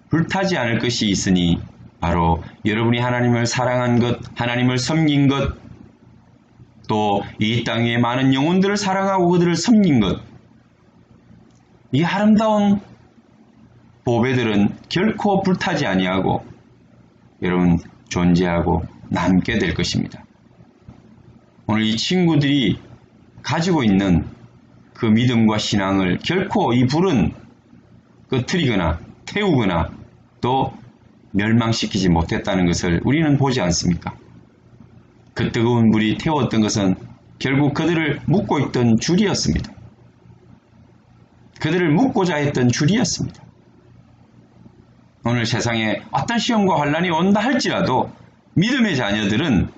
불타지 않을 것이 있으니 바로 여러분이 하나님을 사랑한 것, 하나님을 섬긴 것, 또 이 땅에 많은 영혼들을 사랑하고 그들을 섬긴 것, 이 아름다운 보배들은 결코 불타지 아니하고 여러분 존재하고 남게 될 것입니다. 오늘 이 친구들이 가지고 있는 그 믿음과 신앙을 결코 이 불은 끄트리거나 태우거나 또 멸망시키지 못했다는 것을 우리는 보지 않습니까? 그 뜨거운 불이 태웠던 것은 결국 그들을 묶고 있던 줄이었습니다. 그들을 묶고자 했던 줄이었습니다. 오늘 세상에 어떤 시험과 환란이 온다 할지라도 믿음의 자녀들은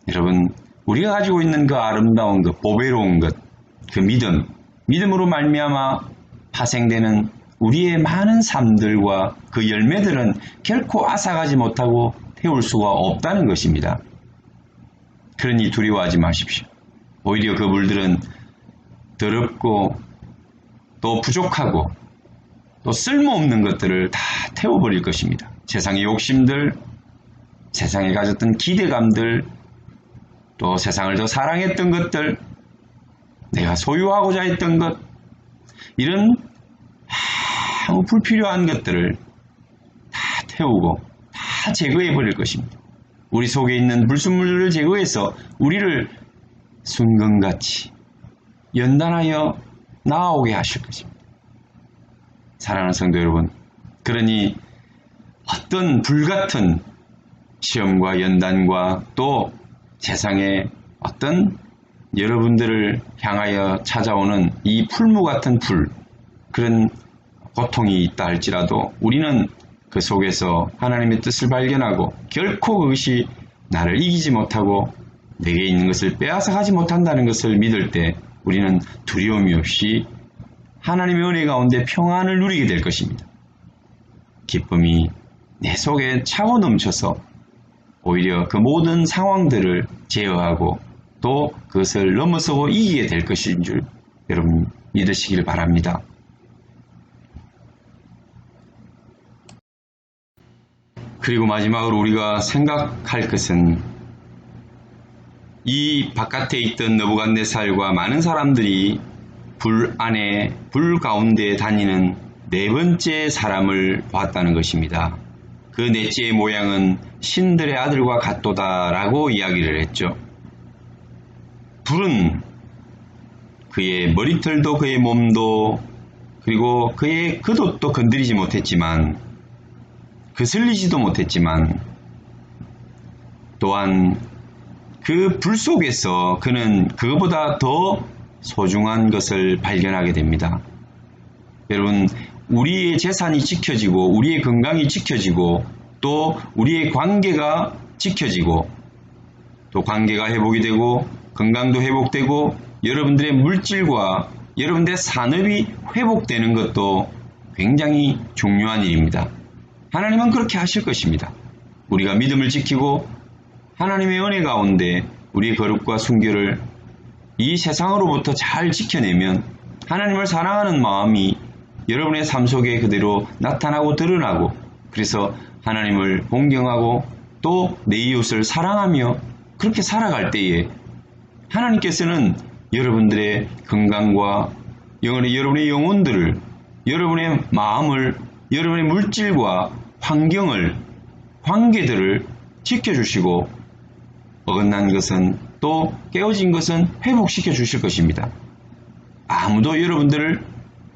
여러분 우리가 가지고 있는 그 아름다운 것, 보배로운 것, 그 믿음으로 말미암아 파생되는 우리의 많은 삶들과 그 열매들은 결코 앗아가지 못하고 태울 수가 없다는 것입니다. 그러니 두려워하지 마십시오. 오히려 그 물들은 더럽고 또 부족하고 또 쓸모없는 것들을 다 태워버릴 것입니다. 세상의 욕심들, 세상에 가졌던 기대감들, 또 세상을 더 사랑했던 것들, 내가 소유하고자 했던 것, 이런 아무 불필요한 것들을 다 태우고 다 제거해 버릴 것입니다. 우리 속에 있는 불순물들을 제거해서 우리를 순금같이 연단하여 나아오게 하실 것입니다. 사랑하는 성도 여러분, 그러니 어떤 불같은 시험과 연단과 또 세상의 어떤 여러분들을 향하여 찾아오는 이 풀무 같은 불, 그런 고통이 있다 할지라도 우리는 그 속에서 하나님의 뜻을 발견하고 결코 그것이 나를 이기지 못하고 내게 있는 것을 빼앗아가지 못한다는 것을 믿을 때 우리는 두려움이 없이 하나님의 은혜 가운데 평안을 누리게 될 것입니다. 기쁨이 내 속에 차고 넘쳐서 오히려 그 모든 상황들을 제어하고 또 그것을 넘어서고 이기게 될 것인 줄 여러분 믿으시길 바랍니다. 그리고 마지막으로 우리가 생각할 것은 이 바깥에 있던 느부갓네살과 많은 사람들이 불 안에, 불 가운데 다니는 네 번째 사람을 봤다는 것입니다. 그 넷째의 모양은 신들의 아들과 같도다라고 이야기를 했죠. 불은 그의 머리털도 그의 몸도 그리고 그의 겉옷도 건드리지 못했지만 거슬리지도 못했지만 또한 그 불 속에서 그는 그것보다 더 소중한 것을 발견하게 됩니다. 여러분, 우리의 재산이 지켜지고 우리의 건강이 지켜지고 또 우리의 관계가 지켜지고 또 관계가 회복이 되고 건강도 회복되고 여러분들의 물질과 여러분들의 산업이 회복되는 것도 굉장히 중요한 일입니다. 하나님은 그렇게 하실 것입니다. 우리가 믿음을 지키고 하나님의 은혜 가운데 우리의 거룩과 순결을 이 세상으로부터 잘 지켜내면 하나님을 사랑하는 마음이 여러분의 삶 속에 그대로 나타나고 드러나고 그래서 하나님을 공경하고 또 내 이웃을 사랑하며 그렇게 살아갈 때에 하나님께서는 여러분들의 건강과 여러분의 영혼들을, 여러분의 마음을, 여러분의 물질과 환경을, 관계들을 지켜주시고 어긋난 것은 또 깨어진 것은 회복시켜 주실 것입니다. 아무도 여러분들을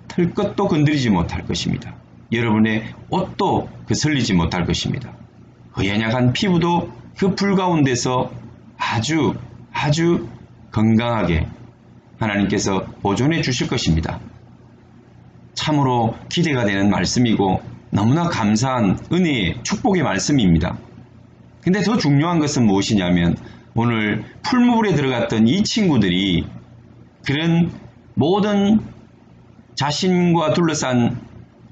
털것도 건드리지 못할 것입니다. 여러분의 옷도 거슬리지 못할 것입니다. 연약한 피부도 그 불 가운데서 아주 건강하게 하나님께서 보존해 주실 것입니다. 참으로 기대가 되는 말씀이고 너무나 감사한 은혜의 축복의 말씀입니다. 근데 더 중요한 것은 무엇이냐면 오늘 풀무불에 들어갔던 이 친구들이 그런 모든 자신과 둘러싼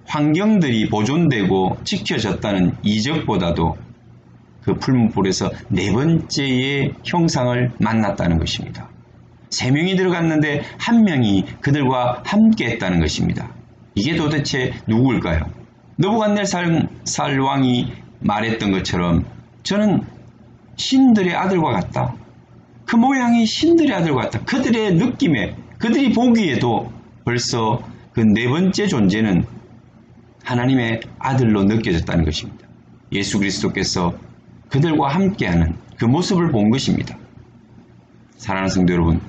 환경들이 보존되고 지켜졌다는 이적보다도 그 풀무불에서 네 번째의 형상을 만났다는 것입니다. 3명이 들어갔는데 1명이 그들과 함께 했다는 것입니다. 이게 도대체 누구일까요? 느부갓네살 왕이 말했던 것처럼 저는 신들의 아들과 같다. 그 모양이 신들의 아들과 같다. 그들의 느낌에, 그들이 보기에도 벌써 그 네 번째 존재는 하나님의 아들로 느껴졌다는 것입니다. 예수 그리스도께서 그들과 함께하는 그 모습을 본 것입니다. 사랑하는 성도 여러분,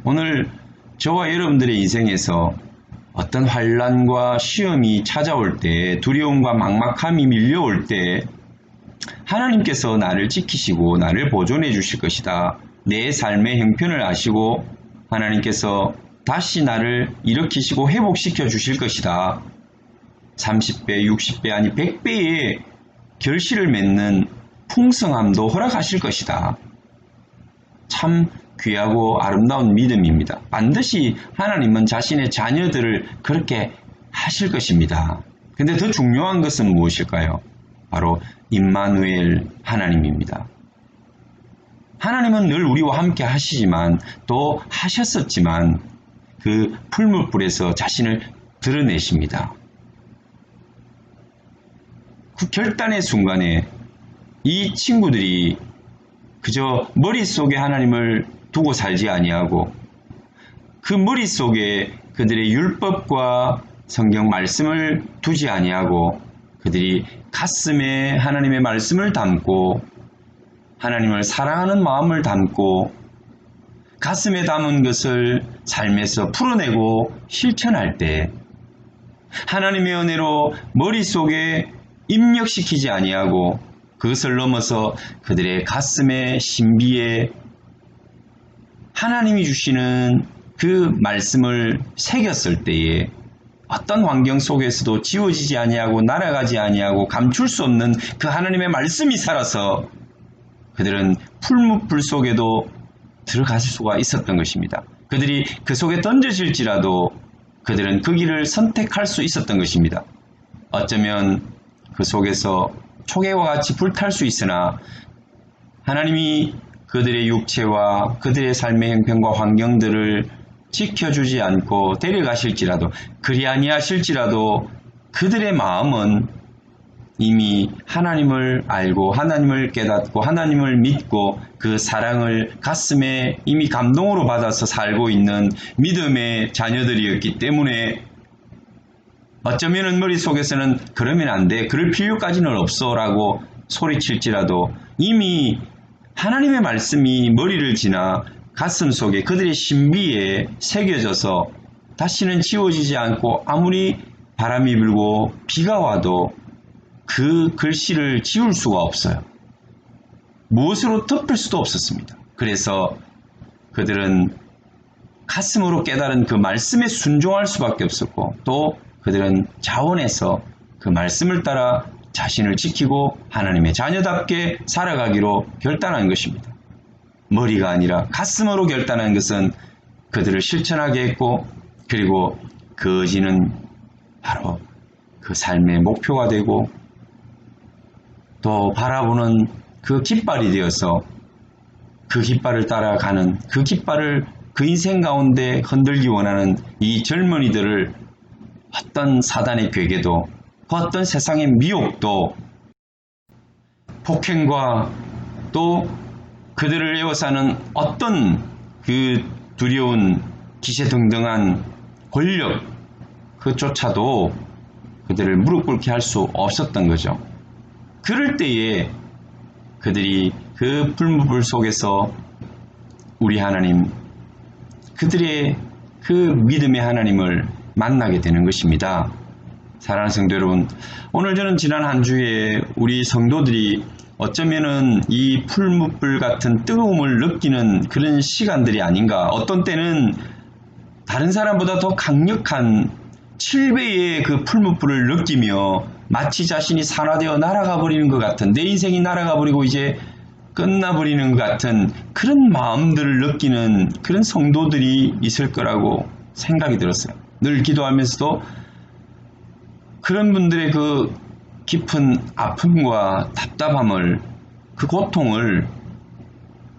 오늘 저와 여러분들의 인생에서 어떤 환난과 시험이 찾아올 때, 두려움과 막막함이 밀려올 때 하나님께서 나를 지키시고 나를 보존해 주실 것이다. 내 삶의 형편을 아시고 하나님께서 다시 나를 일으키시고 회복시켜 주실 것이다. 30배, 60배 아니 100배의 결실을 맺는 풍성함도 허락하실 것이다. 참 귀하고 아름다운 믿음입니다. 반드시 하나님은 자신의 자녀들을 그렇게 하실 것입니다. 근데 더 중요한 것은 무엇일까요? 바로 임마누엘 하나님입니다. 하나님은 늘 우리와 함께 하시지만 또 하셨었지만 그 풀무불에서 자신을 드러내십니다. 그 결단의 순간에 이 친구들이 그저 머릿속에 하나님을 두고 살지 아니하고 그 머릿속에 그들의 율법과 성경 말씀을 두지 아니하고 그들이 가슴에 하나님의 말씀을 담고 하나님을 사랑하는 마음을 담고 가슴에 담은 것을 삶에서 풀어내고 실천할 때 하나님의 은혜로 머릿속에 입력시키지 아니하고 그것을 넘어서 그들의 가슴의 신비에 하나님이 주시는 그 말씀을 새겼을 때에 어떤 환경 속에서도 지워지지 아니하고 날아가지 아니하고 감출 수 없는 그 하나님의 말씀이 살아서 그들은 풀무불 속에도 들어갈 수가 있었던 것입니다. 그들이 그 속에 던져질지라도 그들은 그 길을 선택할 수 있었던 것입니다. 어쩌면 그 속에서 초계와 같이 불탈 수 있으나 하나님이 그들의 육체와 그들의 삶의 형편과 환경들을 지켜주지 않고 데려가실지라도 그리 아니하실지라도 그들의 마음은 이미 하나님을 알고 하나님을 깨닫고 하나님을 믿고 그 사랑을 가슴에 이미 감동으로 받아서 살고 있는 믿음의 자녀들이었기 때문에 어쩌면 머릿속에서는 그러면 안 돼, 그럴 필요까지는 없어 라고 소리칠지라도 이미 하나님의 말씀이 머리를 지나 가슴 속에 그들의 신비에 새겨져서 다시는 지워지지 않고 아무리 바람이 불고 비가 와도 그 글씨를 지울 수가 없어요. 무엇으로 덮을 수도 없었습니다. 그래서 그들은 가슴으로 깨달은 그 말씀에 순종할 수밖에 없었고 또 그들은 자원해서 그 말씀을 따라 자신을 지키고 하나님의 자녀답게 살아가기로 결단한 것입니다. 머리가 아니라 가슴으로 결단한 것은 그들을 실천하게 했고 그리고 그 의지는 바로 그 삶의 목표가 되고 또 바라보는 그 깃발이 되어서 그 깃발을 따라가는 그 깃발을 그 인생 가운데 흔들기 원하는 이 젊은이들을 어떤 사단의 괴계도 그 어떤 세상의 미혹도 폭행과 또 그들을 에워싸는 어떤 그 두려운 기세등등한 권력 그조차도 그들을 무릎 꿇게 할 수 없었던 거죠. 그럴 때에 그들이 그 풀무불 속에서 우리 하나님 그들의 그 믿음의 하나님을 만나게 되는 것입니다. 사랑하는 성도 여러분, 오늘 저는 지난 한 주에 우리 성도들이 어쩌면은 이 풀무불 같은 뜨거움을 느끼는 그런 시간들이 아닌가. 어떤 때는 다른 사람보다 더 강력한 7배의 그 풀무불을 느끼며 마치 자신이 산화되어 날아가 버리는 것 같은 내 인생이 날아가 버리고 이제 끝나버리는 것 같은 그런 마음들을 느끼는 그런 성도들이 있을 거라고 생각이 들었어요. 늘 기도하면서도 그런 분들의 그 깊은 아픔과 답답함을 그 고통을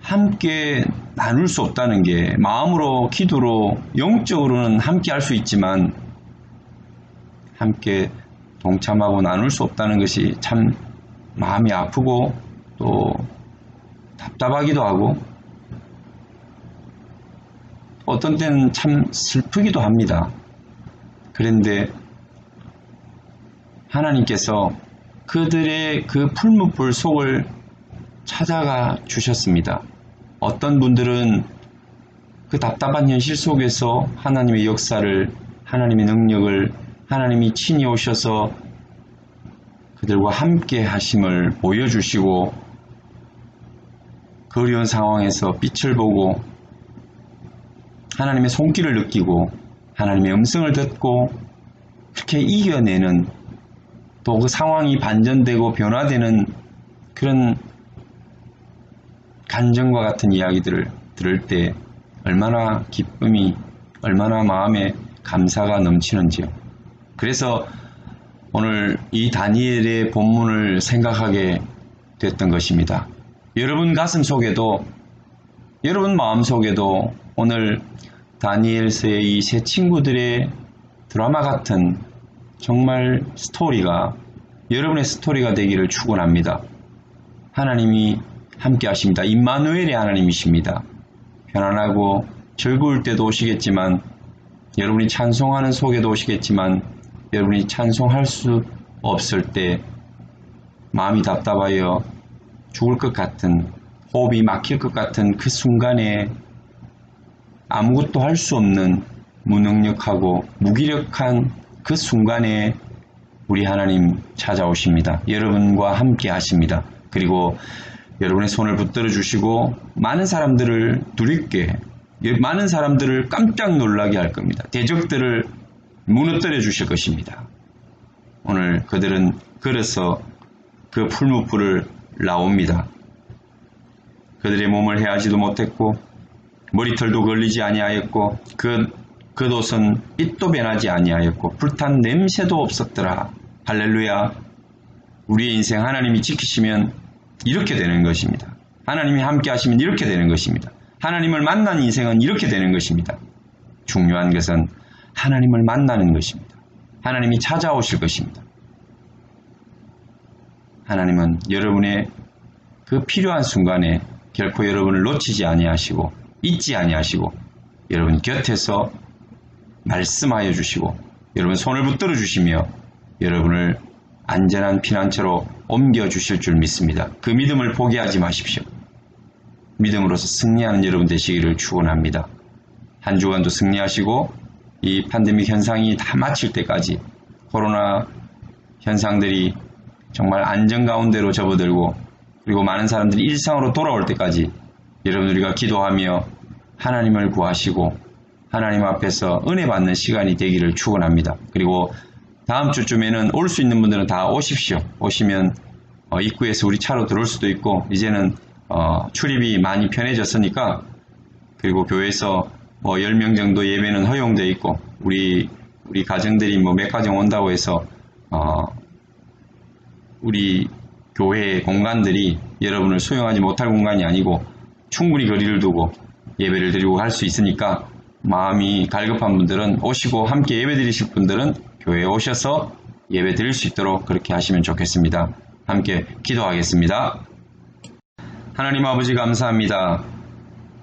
함께 나눌 수 없다는 게 마음으로 기도로 영적으로는 함께 할 수 있지만 함께 동참하고 나눌 수 없다는 것이 참 마음이 아프고 또 답답하기도 하고 어떤 때는 참 슬프기도 합니다. 그런데 하나님께서 그들의 그 풀무불 속을 찾아가 주셨습니다. 어떤 분들은 그 답답한 현실 속에서 하나님의 역사를, 하나님의 능력을 하나님이 친히 오셔서 그들과 함께 하심을 보여주시고 그 어려운 상황에서 빛을 보고 하나님의 손길을 느끼고 하나님의 음성을 듣고 그렇게 이겨내는, 또 그 상황이 반전되고 변화되는 그런 간증과 같은 이야기들을 들을 때 얼마나 기쁨이, 얼마나 마음에 감사가 넘치는지요. 그래서 오늘 이 다니엘의 본문을 생각하게 됐던 것입니다. 여러분 가슴 속에도, 여러분 마음 속에도 오늘 다니엘서의 이 세 친구들의 드라마 같은 정말 스토리가 여러분의 스토리가 되기를 축원합니다. 하나님이 함께 하십니다. 임마누엘의 하나님이십니다. 편안하고 즐거울 때도 오시겠지만, 여러분이 찬송하는 속에도 오시겠지만, 여러분이 찬송할 수 없을 때 마음이 답답하여 죽을 것 같은, 호흡이 막힐 것 같은 그 순간에 아무것도 할 수 없는 무능력하고 무기력한 그 순간에 우리 하나님 찾아오십니다. 여러분과 함께 하십니다. 그리고 여러분의 손을 붙들어 주시고 많은 사람들을 두렵게, 많은 사람들을 깜짝 놀라게 할 겁니다. 대적들을 무너뜨려 주실 것입니다. 오늘 그들은 걸어서 그 풀무불을 나옵니다. 그들의 몸을 헤아지도 못했고 머리털도 걸리지 아니하였고 겉옷은 빛도 변하지 아니하였고 불탄 냄새도 없었더라. 할렐루야. 우리의 인생 하나님이 지키시면 이렇게 되는 것입니다. 하나님이 함께 하시면 이렇게 되는 것입니다. 하나님을 만난 인생은 이렇게 되는 것입니다. 중요한 것은 하나님을 만나는 것입니다. 하나님이 찾아오실 것입니다. 하나님은 여러분의 그 필요한 순간에 결코 여러분을 놓치지 아니하시고 잊지 아니하시고 여러분 곁에서 말씀하여 주시고 여러분 손을 붙들어 주시며 여러분을 안전한 피난처로 옮겨 주실 줄 믿습니다. 그 믿음을 포기하지 마십시오. 믿음으로서 승리하는 여러분 되시기를 축원합니다. 한 주간도 승리하시고 이 팬데믹 현상이 다 마칠 때까지, 코로나 현상들이 정말 안전 가운데로 접어들고 그리고 많은 사람들이 일상으로 돌아올 때까지 여러분 우리가 기도하며 하나님을 구하시고 하나님 앞에서 은혜 받는 시간이 되기를 축원합니다. 그리고 다음 주쯤에는 올 수 있는 분들은 다 오십시오. 오시면 입구에서 우리 차로 들어올 수도 있고, 이제는 출입이 많이 편해졌으니까, 그리고 교회에서 10명 정도 예배는 허용되어 있고, 우리 가정들이 몇 가정 온다고 해서 우리 교회의 공간들이 여러분을 수용하지 못할 공간이 아니고 충분히 거리를 두고 예배를 드리고 할 수 있으니까, 마음이 갈급한 분들은 오시고 함께 예배 드리실 분들은 교회에 오셔서 예배 드릴 수 있도록 그렇게 하시면 좋겠습니다. 함께 기도하겠습니다. 하나님 아버지 감사합니다.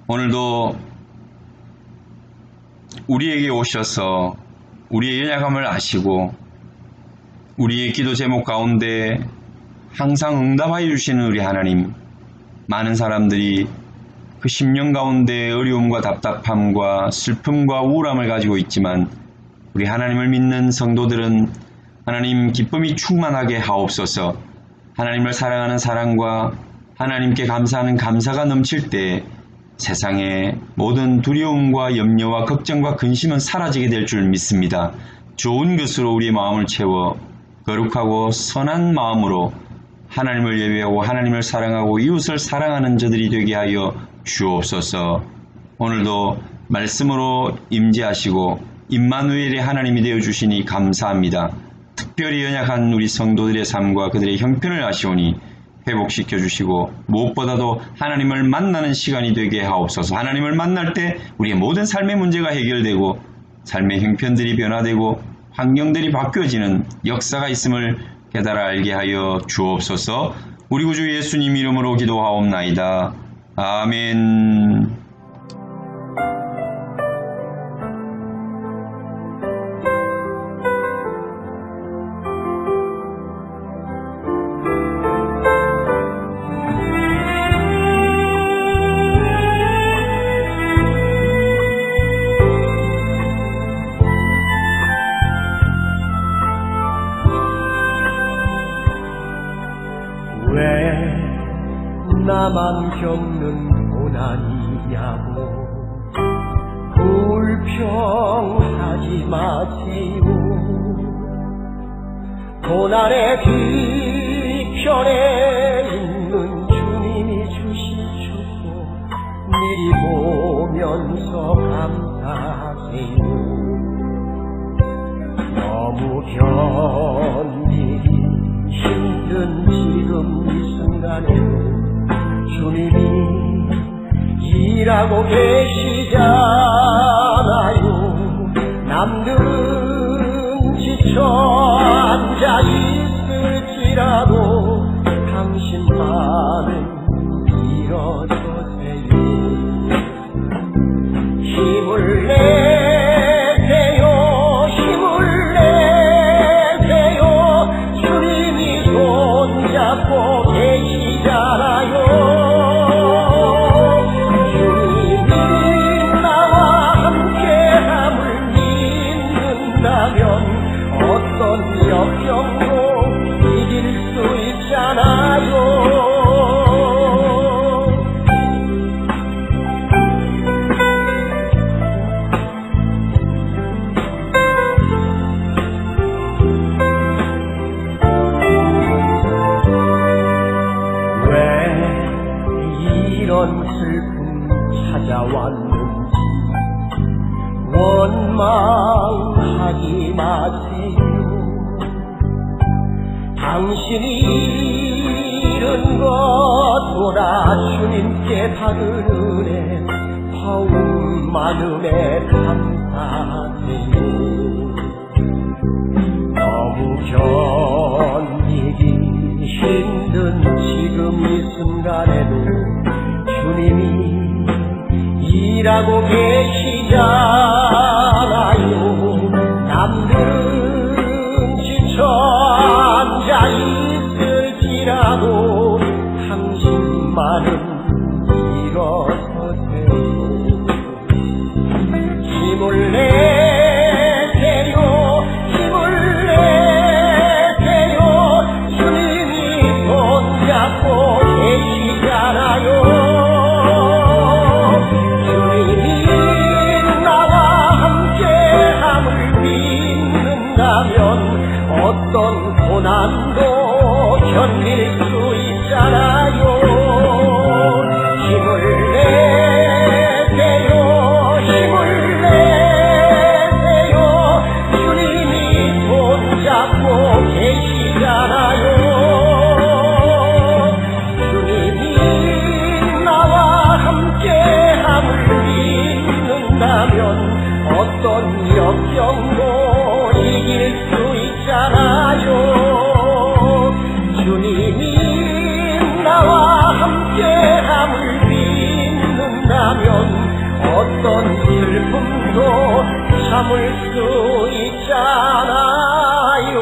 오늘도 우리에게 오셔서 우리의 연약함을 아시고 우리의 기도 제목 가운데 항상 응답하여 주시는 우리 하나님, 많은 사람들이 그 심령 가운데 어려움과 답답함과 슬픔과 우울함을 가지고 있지만 우리 하나님을 믿는 성도들은 하나님 기쁨이 충만하게 하옵소서. 하나님을 사랑하는 사랑과 하나님께 감사하는 감사가 넘칠 때 세상의 모든 두려움과 염려와 걱정과 근심은 사라지게 될 줄 믿습니다. 좋은 것으로 우리의 마음을 채워 거룩하고 선한 마음으로 하나님을 예배하고 하나님을 사랑하고 이웃을 사랑하는 저들이 되게 하여 주옵소서. 오늘도 말씀으로 임재하시고 임마누엘의 하나님이 되어주시니 감사합니다. 특별히 연약한 우리 성도들의 삶과 그들의 형편을 아시오니 회복시켜 주시고 무엇보다도 하나님을 만나는 시간이 되게 하옵소서. 하나님을 만날 때 우리의 모든 삶의 문제가 해결되고 삶의 형편들이 변화되고 환경들이 바뀌어지는 역사가 있음을 깨달아 알게 하여 주옵소서. 우리 구주 예수님 이름으로 기도하옵나이다. 아멘. 나만 겪는 고난이냐고 불평하지 마세요. 고난의 뒤편에 있는 주님이 주신 축복 미리 보면서 감사하세요. 너무 견디기 힘든 지금 이 순간에도 주님이 일하고 계시잖아요. 남들은 지쳐 앉아 있을지라도 당신만은 일어서세요. 힘을 내세요. 힘을 내세요. 주님이 손잡고 계시잖아요. 주님이 나와 함께함을 믿는다면 어떤 역경도 이길 수 있잖아요. 왜 이런 슬픔 찾아왔는지 원망하지 마세요. 당신이 잃은 것 보다 주님께 받은 은혜 화음만 은혜 감사하세요. 너무 견디기 힘든 지금 이 순간에도 주님이 일하고 계시잖아요. 남들은 지쳐 앉아 있을지라도 당신만은 일어서세요. 힘을 내세요. 힘을 내세요. 주님이 손잡고 계시잖아요. 주님이 나와 함께함을 믿는다면 어떤 고난도 견딜 수 있잖아요. 힘을 내세요. 힘을 내세요. 주님이 손잡고 계시잖아요. 주님이 나와 함께함을 믿는다면 어떤 역경도 이길 수 있잖아요. 주님이 나와 함께함을 믿는다면 어떤 슬픔도 참을 수 있잖아요.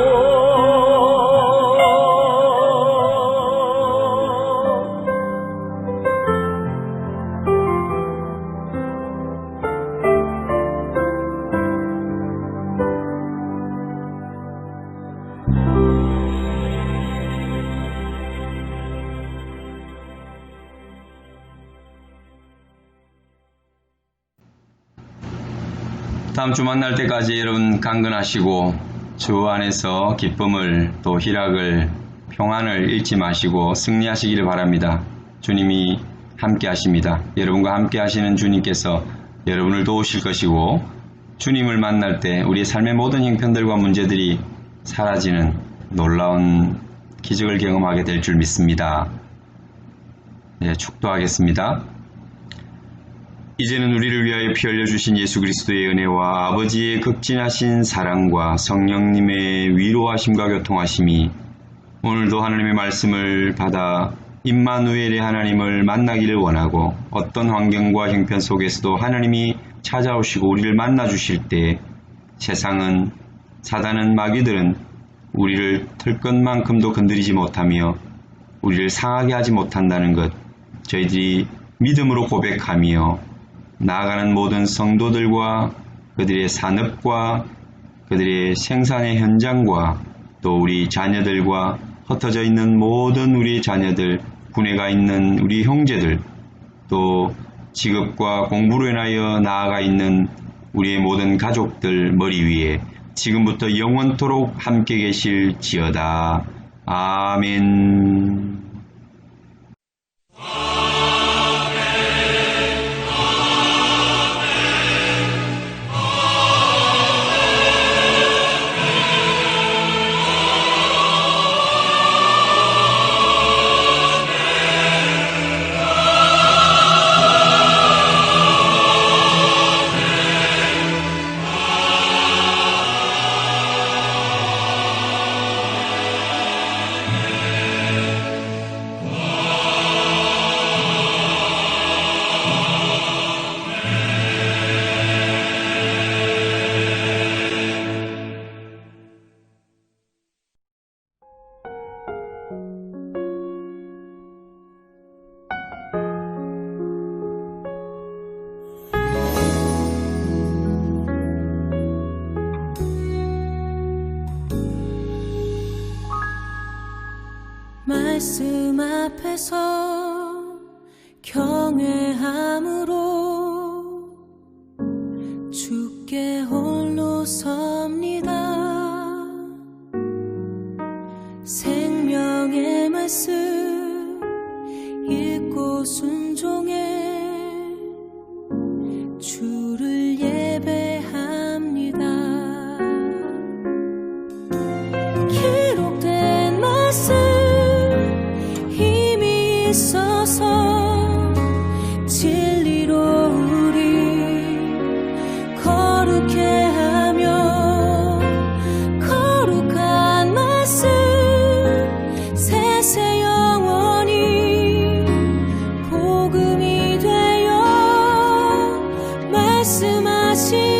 다음 주 만날 때까지 여러분 강건하시고 주 안에서 기쁨을 또 희락을 평안을 잃지 마시고 승리하시기를 바랍니다. 주님이 함께 하십니다. 여러분과 함께 하시는 주님께서 여러분을 도우실 것이고 주님을 만날 때 우리의 삶의 모든 형편들과 문제들이 사라지는 놀라운 기적을 경험하게 될 줄 믿습니다. 네, 축도하겠습니다. 이제는 우리를 위하여 피 흘려주신 예수 그리스도의 은혜와 아버지의 극진하신 사랑과 성령님의 위로하심과 교통하심이 오늘도 하나님의 말씀을 받아 임마누엘의 하나님을 만나기를 원하고 어떤 환경과 형편 속에서도 하나님이 찾아오시고 우리를 만나주실 때 세상은 사단은 마귀들은 우리를 털 것만큼도 건드리지 못하며 우리를 상하게 하지 못한다는 것 저희들이 믿음으로 고백하며 나아가는 모든 성도들과 그들의 산업과 그들의 생산의 현장과 또 우리 자녀들과 흩어져 있는 모든 우리 자녀들 군에 가 있는 우리 형제들, 또 직업과 공부로 인하여 나아가 있는 우리의 모든 가족들 머리 위에 지금부터 영원토록 함께 계실지어다. 아멘. 말씀 앞에서 경외함으로 주께 홀로 섭니다. 생명의 말씀 읽고 순종해 주를 예배합니다. 기록된 말씀 있어서 진리로 우리 거룩해 하며 거룩한 말씀 세세 영원히 복음이 되어 말씀하시